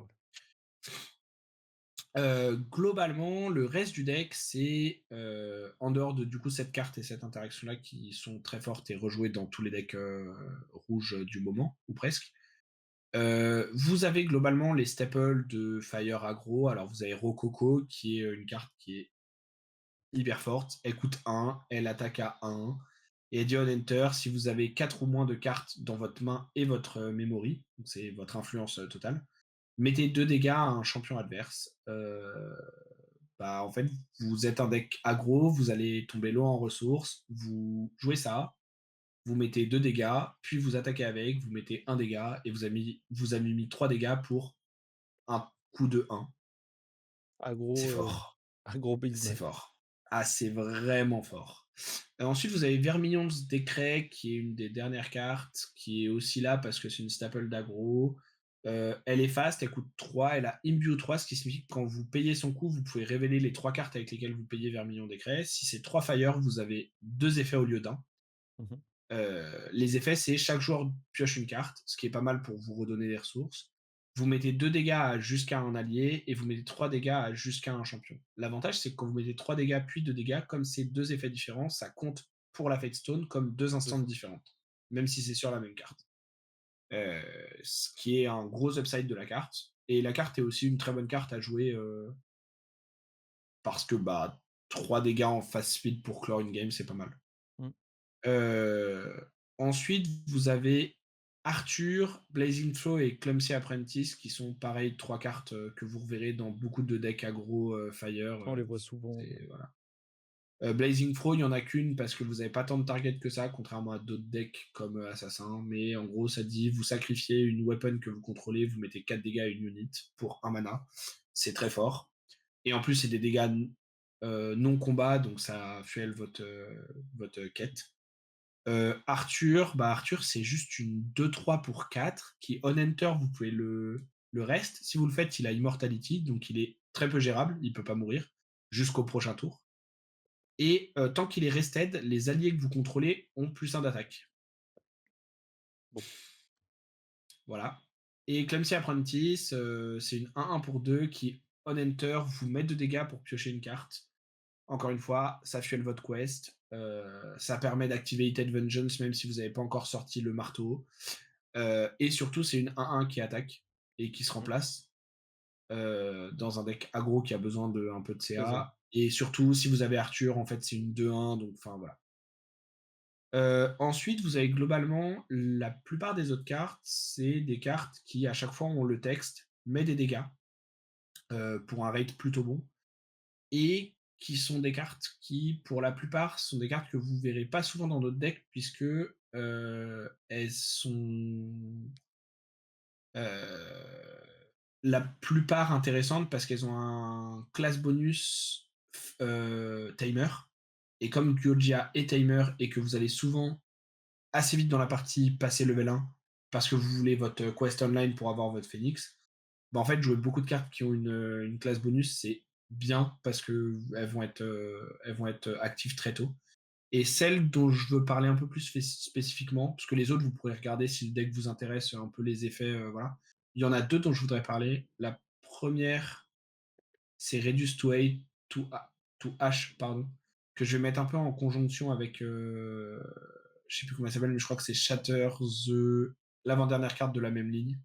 Globalement, le reste du deck, c'est en dehors de du coup cette carte et cette interaction-là qui sont très fortes et rejouées dans tous les decks rouges du moment, ou presque. Vous avez globalement les staples de Fire Aggro. Alors vous avez Rococo, qui est une carte qui est hyper forte. Elle coûte 1, elle attaque à 1. Et Dion Enter, si vous avez 4 ou moins de cartes dans votre main et votre memory, donc c'est votre influence totale, mettez 2 dégâts à un champion adverse. Bah, en fait, vous êtes un deck aggro, vous allez tomber low en ressources, vous jouez ça, vous mettez 2 dégâts, puis vous attaquez avec, vous mettez 1 dégât, et vous avez mis 3 dégâts pour un coup de 1. C'est Aggro, fort. aggro C'est business. fort. Ah, c'est vraiment fort. Ensuite, vous avez Vermillion's Décret, qui est une des dernières cartes, qui est aussi là parce que c'est une staple d'aggro. Elle est fast, elle coûte 3, elle a Imbue 3, ce qui signifie que quand vous payez son coût, vous pouvez révéler les 3 cartes avec lesquelles vous payez Vermillon Décret. Si c'est 3 fire, vous avez 2 effets au lieu d'un. Mmh. Les effets, c'est chaque joueur pioche une carte, ce qui est pas mal pour vous redonner des ressources. Vous mettez 2 dégâts à jusqu'à un allié et vous mettez 3 dégâts à jusqu'à un champion. L'avantage, c'est que quand vous mettez 3 dégâts puis 2 dégâts, comme c'est 2 effets différents, ça compte pour la Fate Stone comme 2 instants différentes, même si c'est sur la même carte. Ce qui est un gros upside de la carte. Et la carte est aussi une très bonne carte à jouer parce que 3 dégâts en fast speed pour clore une game, c'est pas mal. Mmh. Ensuite, vous avez Arthur, Blazing Flow et Clumsy Apprentice qui sont pareil 3 cartes que vous reverrez dans beaucoup de decks aggro Fire. On les voit souvent, Voilà. Blazing Flow, il n'y en a qu'une parce que vous n'avez pas tant de target que ça, contrairement à d'autres decks comme Assassin. Mais en gros, ça dit vous sacrifiez une weapon que vous contrôlez, vous mettez 4 dégâts à une unit pour 1 mana. C'est très fort. Et en plus, c'est des dégâts non combat, donc ça fuel votre quête. Arthur, c'est juste une 2-3 pour 4 qui, on enter, vous pouvez le reste. Si vous le faites, il a Immortality, donc il est très peu gérable, il peut pas mourir jusqu'au prochain tour. Et tant qu'il est rested, les alliés que vous contrôlez ont plus 1 d'attaque. Bon. Voilà. Et Clumsy Apprentice, c'est une 1-1 pour 2 qui, on enter, vous met 2 dégâts pour piocher une carte. Encore une fois, ça fuel votre quest, ça permet d'activer Hated Vengeance même si vous n'avez pas encore sorti le marteau, et surtout c'est une 1-1 qui attaque et qui se Mmh. remplace, dans un deck aggro qui a besoin de un peu de C'est ça. CA et surtout si vous avez Arthur, en fait, c'est une 2-1 donc enfin voilà. Ensuite, vous avez globalement la plupart des autres cartes, c'est des cartes qui à chaque fois ont le texte, mais des dégâts, pour un rate plutôt bon et qui sont des cartes qui, pour la plupart, sont des cartes que vous verrez pas souvent dans d'autres decks puisque, elles sont, heu, la plupart intéressantes parce qu'elles ont un class bonus timer et comme Gyojia est timer et que vous allez souvent assez vite dans la partie passer level 1 parce que vous voulez votre quest online pour avoir votre phénix, bah, en fait, jouer beaucoup de cartes qui ont une classe bonus, c'est bien parce elles vont être actives très tôt. Et celle dont je veux parler un peu plus spécifiquement, parce que les autres, vous pourrez regarder si le deck vous intéresse, un peu les effets, voilà. Il y en a deux dont je voudrais parler. La première, c'est Reduce to H, to H, pardon, que je vais mettre un peu en conjonction avec, je sais plus comment elle s'appelle, mais je crois que c'est Shatter the, l'avant-dernière carte de la même ligne.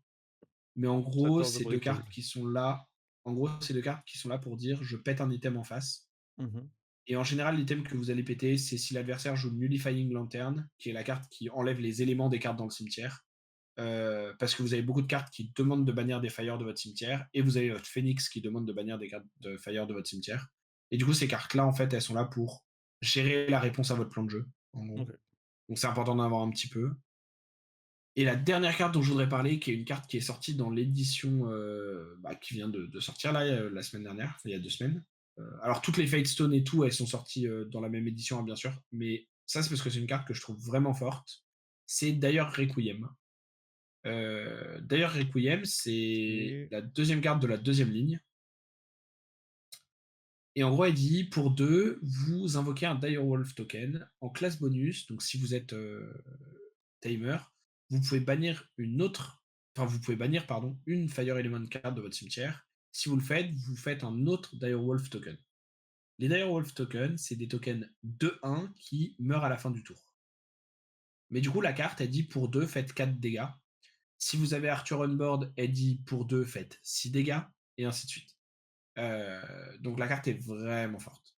Mais en gros, Shatter the ces deux cartes Breakable. qui sont là, en gros, ces deux cartes qui sont là pour dire je pète un item en face. Mmh. Et en général, l'item que vous allez péter, c'est si l'adversaire joue Nullifying Lantern, qui est la carte qui enlève les éléments des cartes dans le cimetière. Parce que vous avez beaucoup de cartes qui demandent de bannir des fire de votre cimetière, et vous avez votre Phoenix qui demande de bannir des cartes de fire de votre cimetière. Et du coup, ces cartes-là, en fait, elles sont là pour gérer la réponse à votre plan de jeu, en gros. OK. Donc c'est important d'en avoir un petit peu. Et la dernière carte dont je voudrais parler, qui est une carte qui est sortie dans l'édition qui vient de sortir là, la semaine dernière, enfin, il y a 2 semaines. Alors toutes les Fate Stone et tout, elles sont sorties dans la même édition, hein, bien sûr, mais ça c'est parce que c'est une carte que je trouve vraiment forte. C'est d'ailleurs Requiem. D'ailleurs Requiem, c'est OK. la deuxième carte de la deuxième ligne. Et en gros, elle dit pour 2, vous invoquez un Direwolf token en classe bonus. Donc si vous êtes timer, vous pouvez bannir vous pouvez bannir, pardon, une Fire Element card de votre cimetière. Si vous le faites, vous faites un autre Direwolf token. Les Direwolf tokens, c'est des tokens 2-1 qui meurent à la fin du tour. Mais du coup, la carte, elle dit pour 2, faites 4 dégâts. Si vous avez Arthur on board, elle dit pour 2, faites 6 dégâts, et ainsi de suite. Donc la carte est vraiment forte.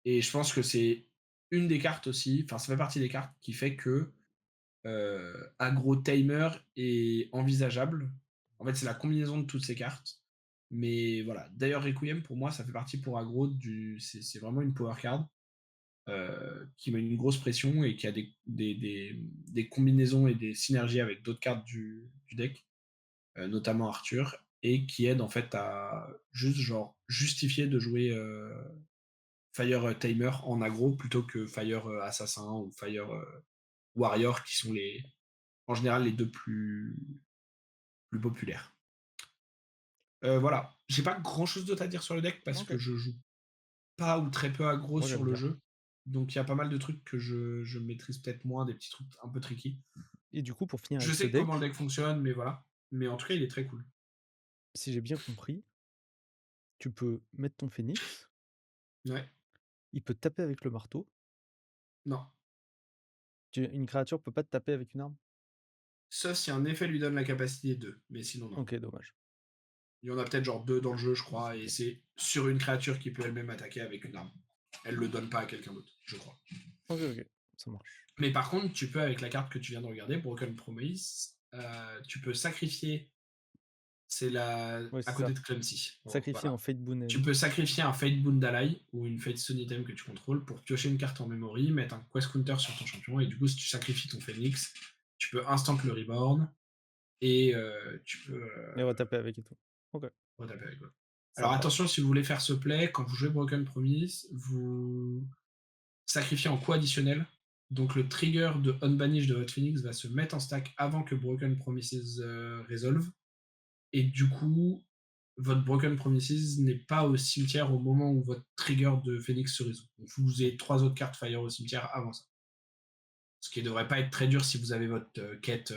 Et je pense que c'est une des cartes aussi, enfin ça fait partie des cartes qui fait que aggro timer est envisageable. En fait, c'est la combinaison de toutes ces cartes. Mais voilà. D'ailleurs, Requiem, pour moi, ça fait partie pour aggro du. C'est vraiment une power card qui met une grosse pression et qui a des combinaisons et des synergies avec d'autres cartes du deck, notamment Arthur, et qui aide en fait à juste genre justifier de jouer Fire Timer en aggro plutôt que Fire Assassin ou Fire Warrior qui sont en général les deux plus populaires. Voilà, j'ai pas grand chose d'autre à dire sur le deck parce que OK. je joue pas ou très peu aggro Moi, sur j'aime le bien. jeu. Donc il y a pas mal de trucs que je maîtrise peut-être moins, des petits trucs un peu tricky. Et du coup, pour finir Je avec ce sais comment le deck, deck fonctionne, mais voilà. Mais en tout cas, il est très cool. si j'ai bien compris, tu peux mettre ton phénix, Ouais. il peut taper avec le marteau. Non. Une créature peut pas te taper avec une arme? Sauf si un effet lui donne la capacité de, mais sinon non. OK, dommage. Il y en a peut-être genre 2 dans le jeu, je crois, et OK, c'est sur une créature qui peut elle-même attaquer avec une arme. Elle le donne pas à quelqu'un d'autre, je crois. OK, OK, ça marche. Mais par contre, tu peux, avec la carte que tu viens de regarder, Broken Promise, tu peux sacrifier. C'est la Ouais, à c'est côté ça. de Clumsy. Sacrifier un Voilà. Fate Boon Tu Ally. peux sacrifier un Fate Bound Ally ou une Fate Stone item que tu contrôles pour piocher une carte en memory, mettre un quest counter sur ton champion, et du coup, si tu sacrifies ton Phoenix, tu peux instant le reborn et tu peux Et retaper avec et tout. OK, retaper avec quoi. ça Alors attention, marche. si vous voulez faire ce play, quand vous jouez Broken Promise, vous sacrifiez en coup additionnel. Donc le trigger de Unbanish de votre Phoenix va se mettre en stack avant que Broken Promises résolve. Et du coup, votre Broken Promises n'est pas au cimetière au moment où votre trigger de Phoenix se résout. Donc vous avez 3 autres cartes Fire au cimetière avant ça. Ce qui ne devrait pas être très dur si vous avez votre quête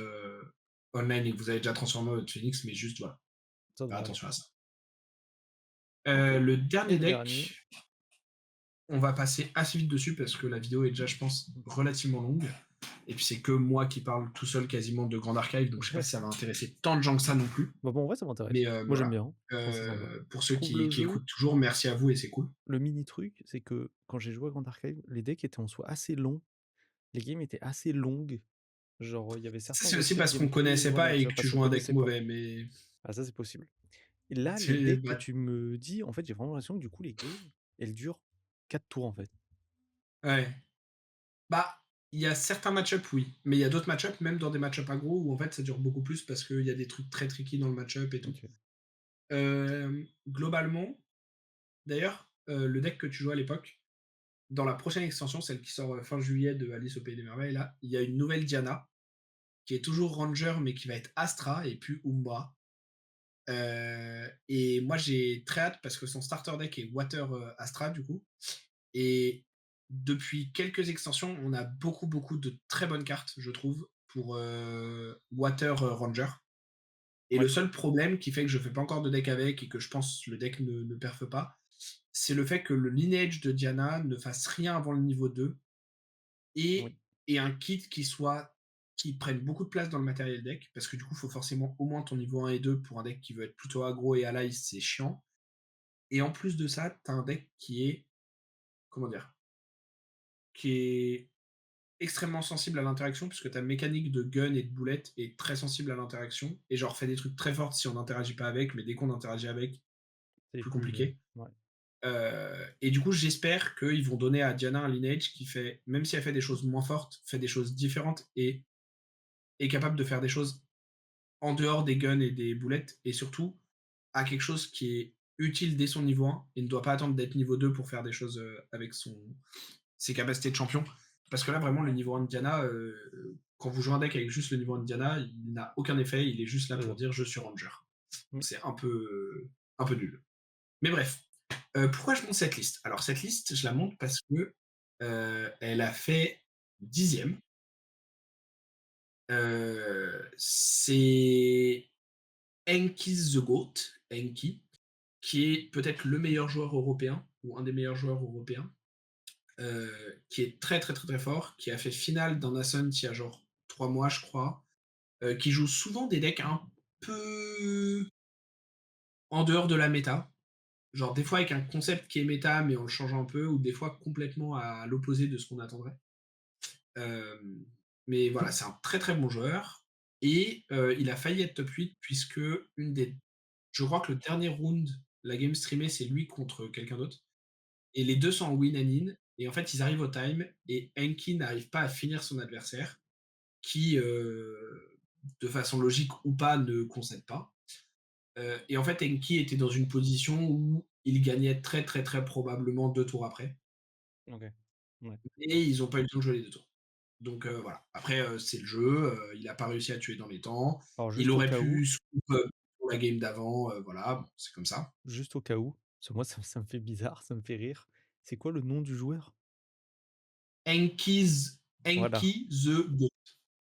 online et que vous avez déjà transformé votre Phoenix, mais juste voilà, Ça faire devrait aller. attention à ça. OK. Le Et dernier le dernier? deck, on va passer assez vite dessus parce que la vidéo est déjà, je pense, relativement longue. Et puis c'est que moi qui parle tout seul quasiment de Grand Archive, donc je sais pas Ouais. si ça va intéresser tant de gens que ça non plus. Bah, bon, en vrai, ça m'intéresse. Mais Moi, j'aime voilà. bien, je trouve ça sympa. Pour Je ceux trouve le qui jeu écoutent toujours, merci à vous et c'est cool. le mini truc, c'est que quand j'ai joué à Grand Archive, les decks étaient en soi assez longs, les games étaient assez longues. Genre, il y avait Ça, certains c'est aussi aspects de parce qu'on gameplay connaissait pas voilà, tu et vois? que tu Parce qu'on joues un deck connaissait pas. mauvais, mais Ah ça, c'est possible. Et là, les c'est decks que bah, tu me dis, en fait, j'ai vraiment l'impression que du coup, les games, elles durent 4 tours, en fait. ouais. Bah, il y a certains match-up, oui, mais il y a d'autres match-up, même dans des match-up aggro, où en fait ça dure beaucoup plus parce qu'il y a des trucs très tricky dans le match-up et tout. OK. Globalement, d'ailleurs, le deck que tu jouais à l'époque, dans la prochaine extension, celle qui sort fin juillet de Alice au Pays des Merveilles, là, il y a une nouvelle Diana qui est toujours Ranger, mais qui va être Astra et plus Umbra. Et moi, j'ai très hâte parce que son starter deck est Water Astra, du coup. Et depuis quelques extensions, on a beaucoup, beaucoup de très bonnes cartes, je trouve, pour Water Ranger. Et le Ouais, seul problème qui fait que je fais pas encore de deck avec et que je pense le deck ne perfe pas, c'est le fait que le lineage de Diana ne fasse rien avant le niveau 2 oui, et, et un kit qui prenne beaucoup de place dans le matériel deck, parce que du coup, il faut forcément au moins ton niveau 1 et 2 pour un deck qui veut être plutôt aggro et allies, c'est chiant. Et en plus de ça, tu as un deck qui est, comment dire, qui est extrêmement sensible à l'interaction, puisque ta mécanique de gun et de boulette est très sensible à l'interaction, et genre fait des trucs très forts si on n'interagit pas avec, mais dès qu'on interagit avec, c'est plus plus compliqué. ouais, Et du coup, j'espère qu'ils vont donner à Diana un lineage qui fait, même si elle fait des choses moins fortes, fait des choses différentes et est capable de faire des choses en dehors des guns et des boulettes, et surtout a quelque chose qui est utile dès son niveau 1 et ne doit pas attendre d'être niveau 2 pour faire des choses avec ses capacités de champion. Parce que là, vraiment, le niveau 1 de Diana, quand vous jouez un deck avec juste le niveau 1 de Diana, il n'a aucun effet, il est juste là c'est pour ça. dire je suis Ranger. Oui, C'est un peu nul. Mais bref, pourquoi je monte cette liste? Alors, cette liste, je la monte parce que elle a fait 10e. C'est Enki the Goat, Enki, qui est peut-être le meilleur joueur européen ou un des meilleurs joueurs européens, qui est très très très très fort, qui a fait finale dans Ascent il y a genre 3 mois, je crois, qui joue souvent des decks un peu en dehors de la méta. Genre des fois avec un concept qui est méta, mais en le changeant un peu, ou des fois complètement à l'opposé de ce qu'on attendrait. Euh, mais voilà, c'est un très très bon joueur. Et il a failli être top 8 puisque je crois que le dernier round, la game streamée, c'est lui contre quelqu'un d'autre. Et les deux sont en win and in. Et en fait, ils arrivent au time et Enki n'arrive pas à finir son adversaire, qui, de façon logique ou pas, ne concède pas. Et en fait, Enki était dans une position où il gagnait très très très probablement 2 tours après. OK. Ouais. Et ils n'ont pas eu le temps de jouer les 2 tours. Donc voilà. Après, c'est le jeu. Il n'a pas réussi à tuer dans les temps. Alors Il juste au aurait cas où pu scoop pour la game d'avant. Voilà, bon, c'est comme ça. juste au cas où, parce que moi ça me fait bizarre, ça me fait rire. C'est quoi le nom du joueur? Enki Voilà, the Goat.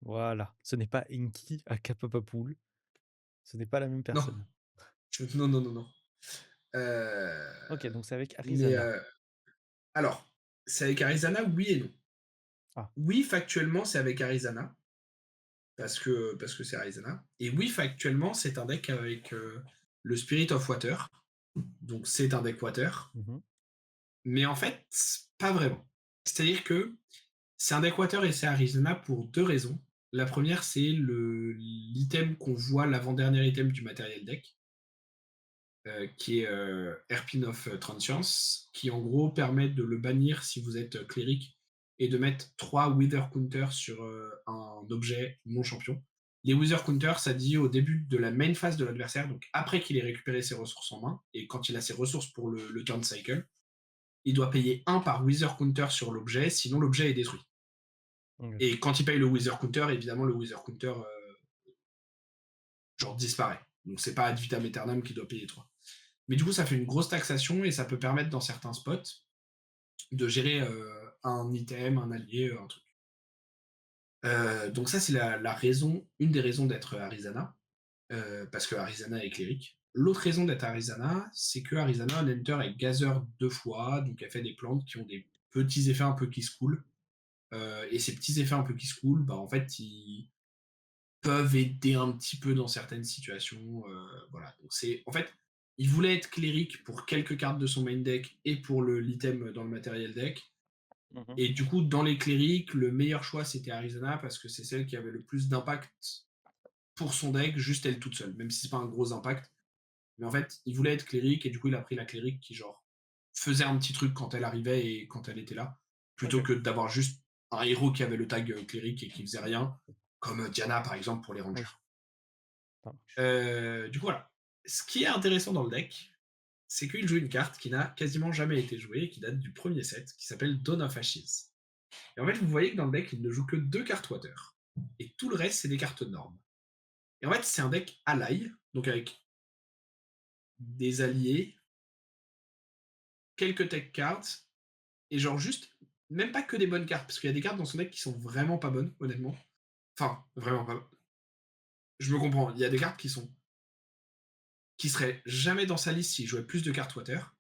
voilà. Ce n'est pas Enki à Papoul, ce n'est pas la même Non, personne. non, non, non, non. Euh, OK, donc c'est avec mais Arizana. alors, c'est avec Arizana, oui et non. Ah, Oui, factuellement, c'est avec Arizana, parce que c'est Arizana. Et oui, factuellement, c'est un deck avec le Spirit of Water. Donc c'est un deck Water. mmh Mais en fait, pas vraiment. C'est-à-dire que c'est un deck Water et c'est Arizona pour deux raisons. La première, c'est l'item qu'on voit, l'avant-dernier item du matériel deck, qui est Hairpin of Transience, qui en gros permet de le bannir si vous êtes cléric et de mettre 3 Wither Counters sur un objet non champion. Les Wither Counters, ça dit au début de la main phase de l'adversaire, donc après qu'il ait récupéré ses ressources en main, et quand il a ses ressources pour le turn cycle, il doit payer 1 par Wither Counter sur l'objet, sinon l'objet est détruit. OK. Et quand il paye le Wither Counter, évidemment, le Wither Counter genre disparaît. Donc c'est pas ad vitam aeternam qui doit payer 3. Mais du coup, ça fait une grosse taxation et ça peut permettre dans certains spots de gérer un item, un allié, un truc. Donc ça, c'est la raison, une des raisons d'être Arizana, parce que Arizana est cléric. l'autre raison d'être Arizona, c'est que Arizona, un enter est gazeur 2 fois, donc elle fait des plantes qui ont des petits effets un peu qui se coulent. Et ces petits effets un peu qui se coulent, bah, en fait, ils peuvent aider un petit peu dans certaines situations. Voilà. Donc c'est, en fait, il voulait être cléric pour quelques cartes de son main deck et pour l'item dans le matériel deck. Mmh. Et du coup, dans les clérics, le meilleur choix c'était Arizona parce que c'est celle qui avait le plus d'impact pour son deck, juste elle toute seule, même si c'est pas un gros impact. Mais en fait, il voulait être cléric et du coup, il a pris la cléric qui, genre, faisait un petit truc quand elle arrivait et quand elle était là, plutôt OK, que d'avoir juste un héros qui avait le tag cléric et qui faisait rien, comme Diana par exemple pour les rangers. oui, ça marche. Du coup, voilà. Ce qui est intéressant dans le deck, c'est qu'il joue une carte qui n'a quasiment jamais été jouée et qui date du premier set, qui s'appelle Dawn of Ashes. Et en fait, vous voyez que dans le deck, il ne joue que 2 cartes water. Et tout le reste, c'est des cartes normes. Et en fait, c'est un deck ally, donc avec des alliés, quelques tech cards, et genre juste, même pas que des bonnes cartes, parce qu'il y a des cartes dans son deck qui sont vraiment pas bonnes, honnêtement. Enfin, vraiment pas. Je me comprends, il y a des cartes qui seraient jamais dans sa liste s'il jouait plus de cartes water,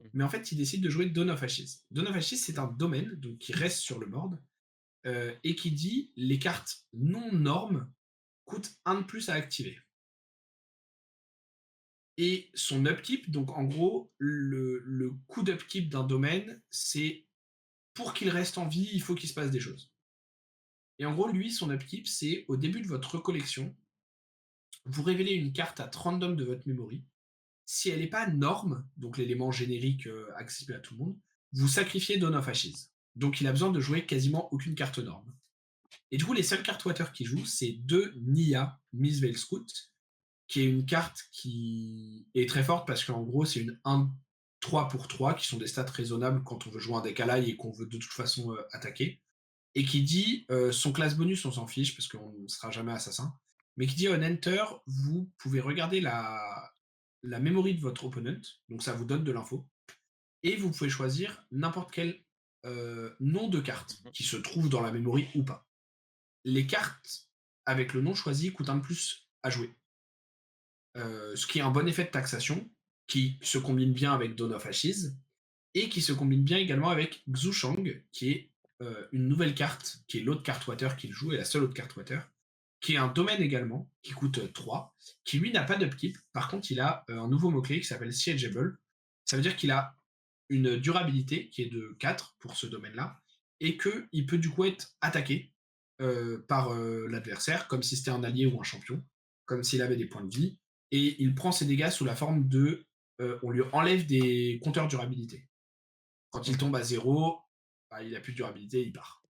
Mmh. mais en fait, il décide de jouer Dawn of Ashes. Dawn of Ashes, c'est un domaine donc, qui reste sur le board et qui dit les cartes non normes coûtent un de plus à activer. Et son upkeep, donc en gros, le coût d'upkeep d'un domaine, c'est pour qu'il reste en vie, il faut qu'il se passe des choses. Et en gros, lui, son upkeep, c'est au début de votre collection, vous révélez une carte à random de votre memory. Si elle n'est pas norme, donc l'élément générique accessible à tout le monde, vous sacrifiez Dawn of Ashes. Donc il a besoin de jouer quasiment aucune carte norme. Et du coup, les seules cartes water qu'il joue, c'est 2 Nia Miss Veil Scout, qui est une carte qui est très forte parce qu'en gros, c'est une 1-3 pour 3 qui sont des stats raisonnables quand on veut jouer un deck ally et qu'on veut de toute façon attaquer. Et qui dit son classe bonus, on s'en fiche parce qu'on ne sera jamais assassin, mais qui dit on enter, vous pouvez regarder la memory de votre opponent, donc ça vous donne de l'info, et vous pouvez choisir n'importe quel nom de carte Mmh. qui se trouve dans la memory ou pas. Les cartes avec le nom choisi coûtent un de plus à jouer. Ce qui est un bon effet de taxation, qui se combine bien avec Dawn of Ashes, et qui se combine bien également avec Xu qui est une nouvelle carte, qui est l'autre carte water qu'il joue, et la seule autre carte water, qui est un domaine également, qui coûte 3, qui lui n'a pas d'upkeep, par contre il a un nouveau mot-clé qui s'appelle Siegeable, ça veut dire qu'il a une durabilité qui est de 4 pour ce domaine-là, et qu'il peut du coup être attaqué par l'adversaire, comme si c'était un allié ou un champion, comme s'il avait des points de vie, et il prend ses dégâts sous la forme de... on lui enlève des compteurs durabilité. Quand il Mmh. tombe à 0, bah, il a plus de durabilité, il part.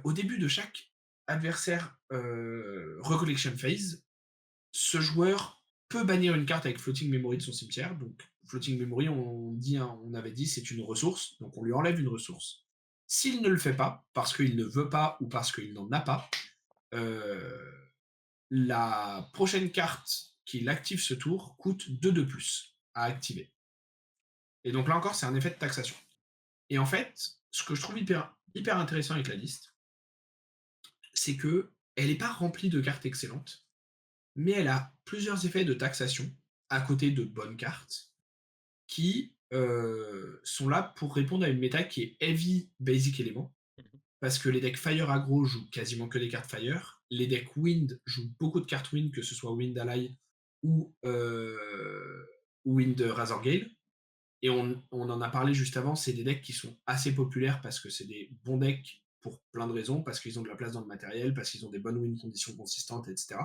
Au début de chaque adversaire recollection phase, ce joueur peut bannir une carte avec floating memory de son cimetière. Donc floating memory, on avait dit, c'est une ressource, donc on lui enlève une ressource. S'il ne le fait pas, parce qu'il ne veut pas ou parce qu'il n'en a pas, euh, la prochaine carte qu'il active ce tour coûte 2 de plus à activer. Et donc là encore, c'est un effet de taxation. Et en fait, ce que je trouve hyper intéressant avec la liste, c'est que elle n'est pas remplie de cartes excellentes, mais elle a plusieurs effets de taxation à côté de bonnes cartes qui sont là pour répondre à une méta qui est heavy basic élément. Mmh. Parce que les decks Fire aggro jouent quasiment que des cartes Fire. Les decks Wind jouent beaucoup de cartes Wind, que ce soit Wind Ally ou Wind Razorgale. Et on en a parlé juste avant, c'est des decks qui sont assez populaires parce que c'est des bons decks pour plein de raisons, parce qu'ils ont de la place dans le matériel, parce qu'ils ont des bonnes win conditions consistantes, etc.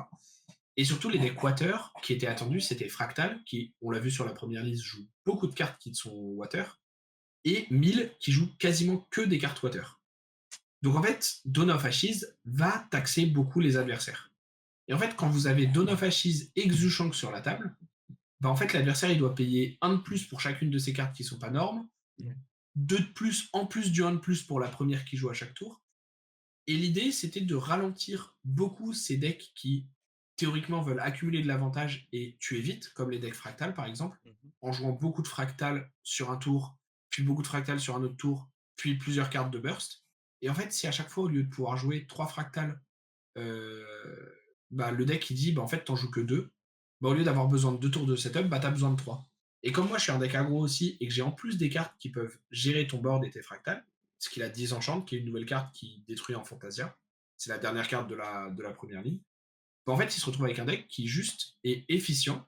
Et surtout, les decks water qui étaient attendus, c'était Fractal, qui, on l'a vu sur la première liste, joue beaucoup de cartes qui sont water, et 1000 qui joue quasiment que des cartes water. Donc en fait, Dawn of Ashes va taxer beaucoup les adversaires. Et en fait, quand vous avez Dawn of Ashes et Xushank sur la table, bah en fait, l'adversaire il doit payer un de plus pour chacune de ces cartes qui sont pas normes, Ouais. 2 de plus en plus du 1 de plus pour la première qui joue à chaque tour. Et l'idée, c'était de ralentir beaucoup ces decks qui, théoriquement, veulent accumuler de l'avantage et tuer vite, comme les decks fractales, par exemple, Mmh. en jouant beaucoup de fractales sur un tour, puis beaucoup de fractales sur un autre tour, puis plusieurs cartes de burst. Et en fait, si à chaque fois, au lieu de pouvoir jouer 3 fractales, euh, bah, le deck il dit, bah, en fait, t'en joues que 2, bah, au lieu d'avoir besoin de 2 tours de setup, bah, tu as besoin de 3. Et comme moi, je suis un deck aggro aussi et que j'ai en plus des cartes qui peuvent gérer ton board et tes fractales, parce qu'il a Disenchant, qui est une nouvelle carte qui détruit en Fantasia. C'est la dernière carte de la première ligne. Bah, en fait, il se retrouve avec un deck qui juste est efficient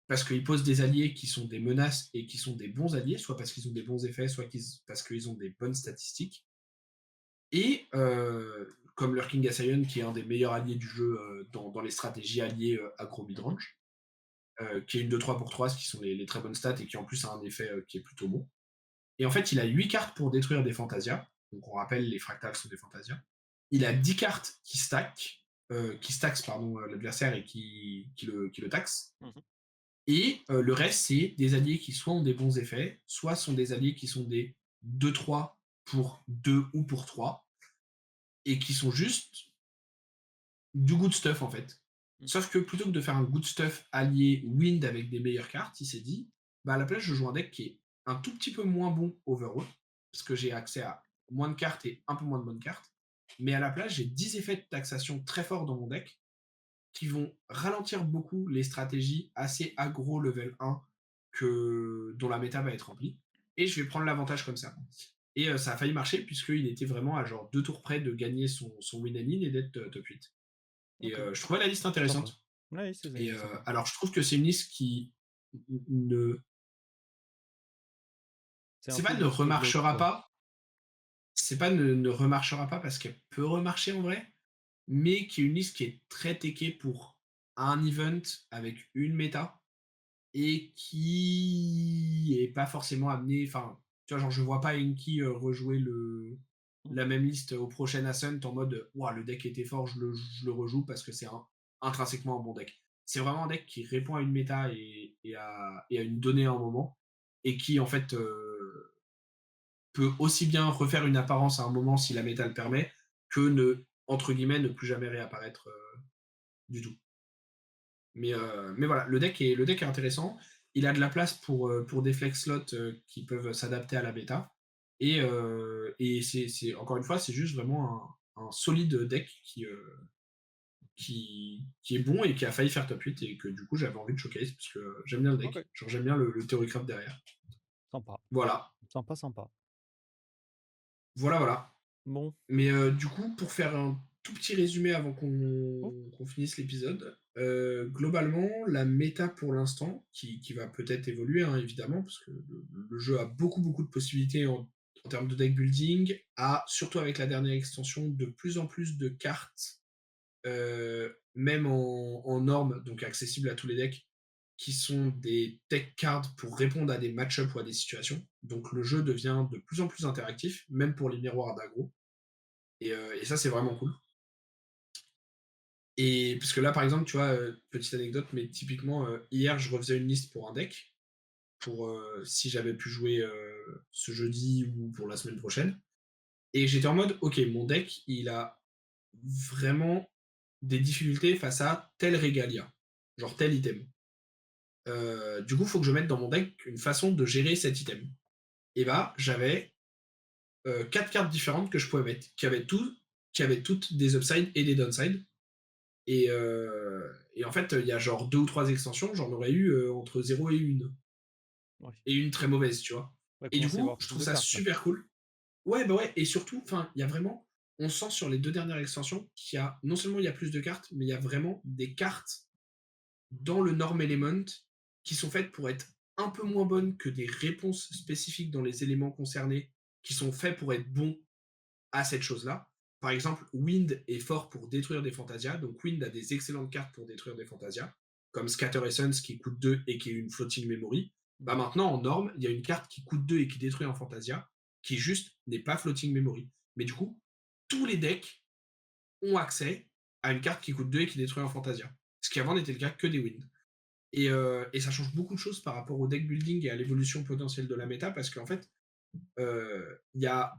parce qu'il pose des alliés qui sont des menaces et qui sont des bons alliés, soit parce qu'ils ont des bons effets, soit parce qu'ils ont des bonnes statistiques. Et comme Lurking Assailant, qui est un des meilleurs alliés du jeu dans les stratégies alliées aggro midrange, qui est une 2-3 pour 3, ce qui sont les très bonnes stats et qui en plus a un effet qui est plutôt bon. Et en fait, il a 8 cartes pour détruire des Fantasia. Donc on rappelle, les fractales sont des Fantasia. Il a 10 cartes qui staxent l'adversaire et qui le taxent. Mmh. Et le reste, c'est des alliés qui soit ont des bons effets, soit sont des alliés qui sont des 2-3 pour 2 ou pour 3, et qui sont juste du good stuff en fait. Mmh. Sauf que plutôt que de faire un good stuff allié wind avec des meilleures cartes, il s'est dit, bah à la place, je joue un deck qui est un tout petit peu moins bon overall, parce que j'ai accès à moins de cartes et un peu moins de bonnes cartes. Mais à la place, j'ai 10 effets de taxation très forts dans mon deck qui vont ralentir beaucoup les stratégies assez aggro level 1 dont la méta va être remplie. Et je vais prendre l'avantage comme ça. Et ça a failli marcher puisqu'il était vraiment à genre 2 tours près de gagner son win and in et d'être top 8. Et OK, je trouvais la liste sympa. intéressante. Ouais, Et c'est sympa. alors, je trouve que c'est une liste qui ne. C'est un C'est peu pas ne juste bloc, remarchera quoi. pas. C'est pas ne remarchera pas parce qu'elle peut remarcher en vrai, mais qui est une liste qui est très techée pour un event avec une méta et qui est pas forcément amené. Enfin, tu vois, genre, je vois pas Enki rejouer Mmh. la même liste au prochain Ascent en mode ouah, le deck était fort, je le rejoue parce que c'est intrinsèquement un bon deck. C'est vraiment un deck qui répond à une méta et à une donnée à un moment et qui en fait peut aussi bien refaire une apparence à un moment si la méta le permet que entre guillemets ne plus jamais réapparaître du tout. Mais voilà, le deck est intéressant. Il a de la place pour des flex slots qui peuvent s'adapter à la bêta. Et encore une fois, c'est juste vraiment un solide deck qui est bon et qui a failli faire top 8 et que du coup j'avais envie de showcase parce que j'aime bien le OK, deck. Genre j'aime bien le Theorycraft derrière. sympa. Voilà, Sympa, sympa. voilà, voilà. Bon. Mais du coup, pour faire un tout petit résumé avant Oh, qu'on finisse l'épisode, globalement, la méta pour l'instant, qui va peut-être évoluer, hein, évidemment, parce que le jeu a beaucoup, beaucoup de possibilités en termes de deck building, a, surtout avec la dernière extension, de plus en plus de cartes, même en normes, donc accessibles à tous les decks, qui sont des tech cards pour répondre à des match-ups ou à des situations. Donc le jeu devient de plus en plus interactif, même pour les miroirs d'aggro. Et ça, c'est vraiment cool. Et parce que là, par exemple, tu vois, petite anecdote, mais typiquement, hier, je refaisais une liste pour un deck, pour si j'avais pu jouer ce jeudi ou pour la semaine prochaine. Et j'étais en mode, ok, mon deck, il a vraiment des difficultés face à tel régalia, genre tel item. Du coup, il faut que je mette dans mon deck une façon de gérer cet item. Et bah, j'avais 4 cartes différentes que je pouvais mettre, qui avaient toutes des upsides et des downsides. Et en fait, il y a genre 2 ou 3 extensions, j'en aurais eu entre 0 et 1. ouais. Et une très mauvaise, tu vois. Va Et du commencer à y avoir coup, je plus trouve de ça cartes, là. super cool. Ouais, bah ouais, et surtout, enfin, il y a vraiment. On sent sur les 2 dernières extensions qu'il y a. Non seulement il y a plus de cartes, mais il y a vraiment des cartes dans le Norm Element qui sont faites pour être un peu moins bonnes que des réponses spécifiques dans les éléments concernés qui sont faits pour être bons à cette chose-là. Par exemple, Wind est fort pour détruire des Fantasia, donc Wind a des excellentes cartes pour détruire des Fantasia, comme Scatter Essence qui coûte 2 et qui est une floating memory. Bah Mmh. maintenant, en norme, il y a une carte qui coûte 2 et qui détruit un Fantasia, qui juste n'est pas floating memory. Mais du coup, tous les decks ont accès à une carte qui coûte 2 et qui détruit un Fantasia. Ce qui avant n'était le cas que des Wind. Et ça change beaucoup de choses par rapport au deck building et à l'évolution potentielle de la méta, parce qu'en fait, il y a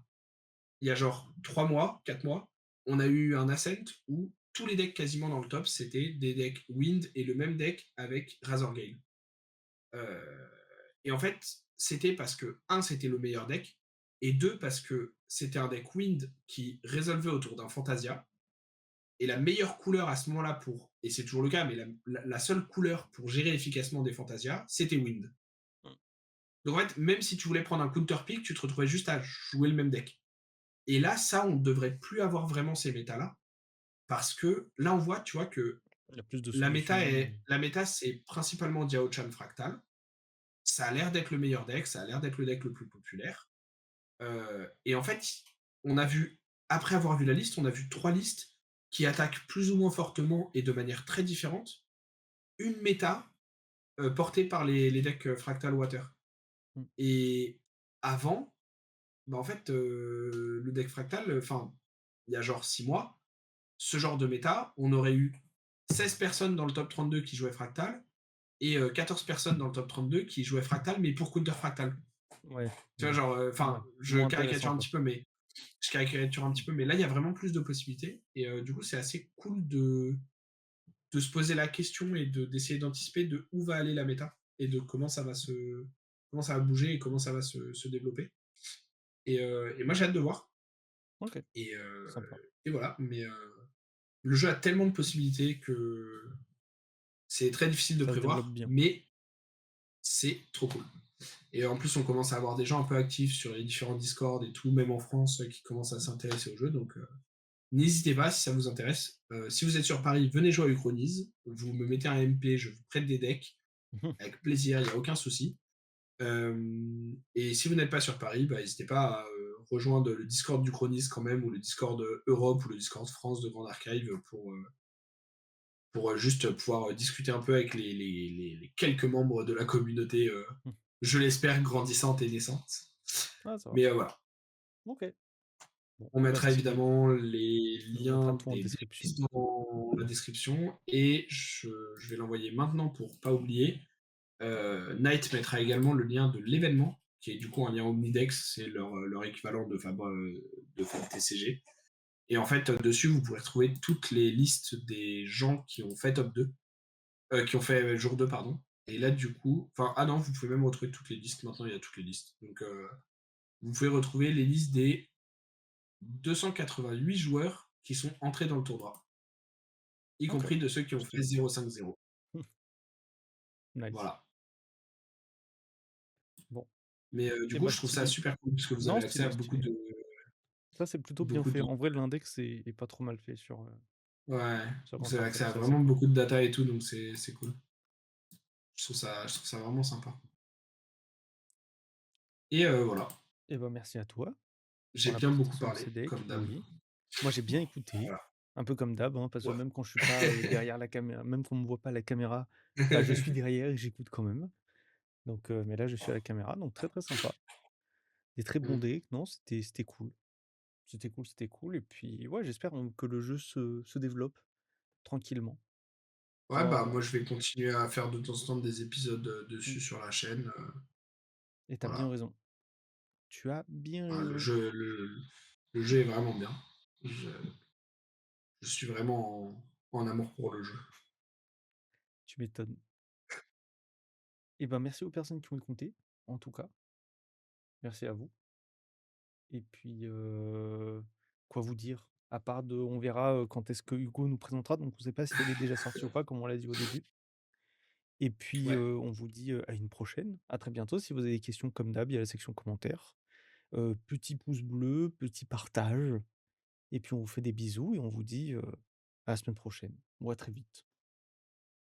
genre 3 mois, 4 mois, on a eu un Ascent où tous les decks quasiment dans le top, c'était des decks Wind et le même deck avec Razorgale. Euh, et en fait, c'était parce que, un, c'était le meilleur deck, et deux, parce que c'était un deck Wind qui résolvait autour d'un Fantasia. Et la meilleure couleur à ce moment-là pour et c'est toujours le cas, mais la seule couleur pour gérer efficacement des Fantasia, c'était Wind. Mmh. Donc en fait, même si tu voulais prendre un counter pick, tu te retrouvais juste à jouer le même deck. Et là, ça, on ne devrait plus avoir vraiment ces méta-là, parce que là, on voit, tu vois, que Il y a plus de solutions et la méta, c'est principalement Diao-Chan Fractal. Ça a l'air d'être le meilleur deck, ça a l'air d'être le deck le plus populaire. Et en fait, on a vu, après avoir vu la liste, on a vu 3 listes qui attaquent plus ou moins fortement et de manière très différente, une méta portée par les decks Fractal Water. mmh, Et avant, bah, en fait, le deck Fractal, enfin, il y a genre 6 mois, ce genre de méta, on aurait eu 16 personnes dans le top 32 qui jouaient Fractal et 14 personnes dans le top 32 qui jouaient Fractal, mais pour Counter Fractal. ouais, Tu vois, mmh, genre, ouais, enfin, je moins caricature intéressant, un quoi. petit peu, mais là, il y a vraiment plus de possibilités. Et du coup, c'est assez cool de se poser la question et d'essayer d'anticiper de où va aller la méta et de comment ça va bouger et comment ça va se développer. Et moi, j'ai hâte de voir. OK, Et, sympa. voilà. Mais le jeu a tellement de possibilités que c'est très difficile de Ça se développe prévoir, bien. mais c'est trop cool. Et en plus, on commence à avoir des gens un peu actifs sur les différents Discord et tout, même en France, qui commencent à s'intéresser au jeu. Donc, n'hésitez pas si ça vous intéresse. Si vous êtes sur Paris, venez jouer à Uchronize. Vous me mettez un MP, je vous prête des decks avec plaisir, il n'y a aucun souci. Et si vous n'êtes pas sur Paris, bah, n'hésitez pas à rejoindre le Discord du Chronise quand même, ou le Discord Europe, ou le Discord France de Grande Archive pour juste pouvoir discuter un peu avec les quelques membres de la communauté, Mmh. je l'espère, grandissante et naissante. Ah, ça va. Mais voilà. OK. Bon, On bah, mettra stylé. évidemment les On mettra liens tout en des description. listes dans la description et je vais l'envoyer maintenant pour pas oublier. Night mettra également le lien de l'événement, qui est du coup un lien Omnidex, c'est leur équivalent de Fab TCG. Et en fait, dessus, vous pourrez retrouver toutes les listes des gens qui ont fait top 2, qui ont fait jour 2, pardon. Et là, du coup, enfin, ah non, vous pouvez même retrouver toutes les listes. Maintenant, il y a toutes les listes. Donc, vous pouvez retrouver les listes des 288 joueurs qui sont entrés dans le tournoi, y OK, compris de ceux qui ont fait stylé. 0-5-0. Nice. Voilà. Bon Mais du et coup, bah, je trouve ça stylé. super cool parce que vous Non, avez accès à stylé, stylé. Ça, c'est plutôt bien beaucoup fait. de En vrai, l'index est pas trop mal fait ouais, sur vous avez accès Contrefort, à c'est assez vraiment cool. beaucoup de data et tout, donc c'est cool. Je trouve ça vraiment sympa. Et voilà, Et bah, merci à toi pour j'ai la bien beaucoup présentation de parlé, ces decks. comme d'hab. Oui. Moi, j'ai bien écouté, Voilà. un peu comme d'hab, hein, parce que Ouais. même quand je suis pas, derrière la caméra, même qu'on me voit pas à la caméra, bah, je suis derrière et j'écoute quand même. Donc, mais là, je suis à la caméra, donc très, très sympa. Des très bons Mmh. decks. Non, c'était cool. C'était cool, c'était cool et puis, ouais, j'espère, que le jeu se développe tranquillement. Ouais, bah, Moi moi, je vais continuer à faire de temps en temps des épisodes, mmh dessus sur la chaîne, et tu bien voilà. raison. Tu as bien Voilà, raison. le jeu est vraiment bien. Je je suis vraiment en amour pour le jeu. Tu m'étonnes. Et ben, merci aux personnes qui ont écouté, en tout cas. Merci à vous et puis, quoi vous dire? À part de on verra, quand est-ce que Hugo nous présentera, donc on ne sait pas si elle est déjà sortie ou pas, comme on l'a dit au début et puis, Ouais. on vous dit, à une prochaine. À très bientôt. Si vous avez des questions comme d'hab, il y a la section commentaires. Petit pouce bleu, petit partage et puis on vous fait des bisous et on vous dit, à la semaine prochaine ou à très vite.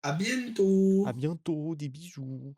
À À bientôt! bientôt, des bisous.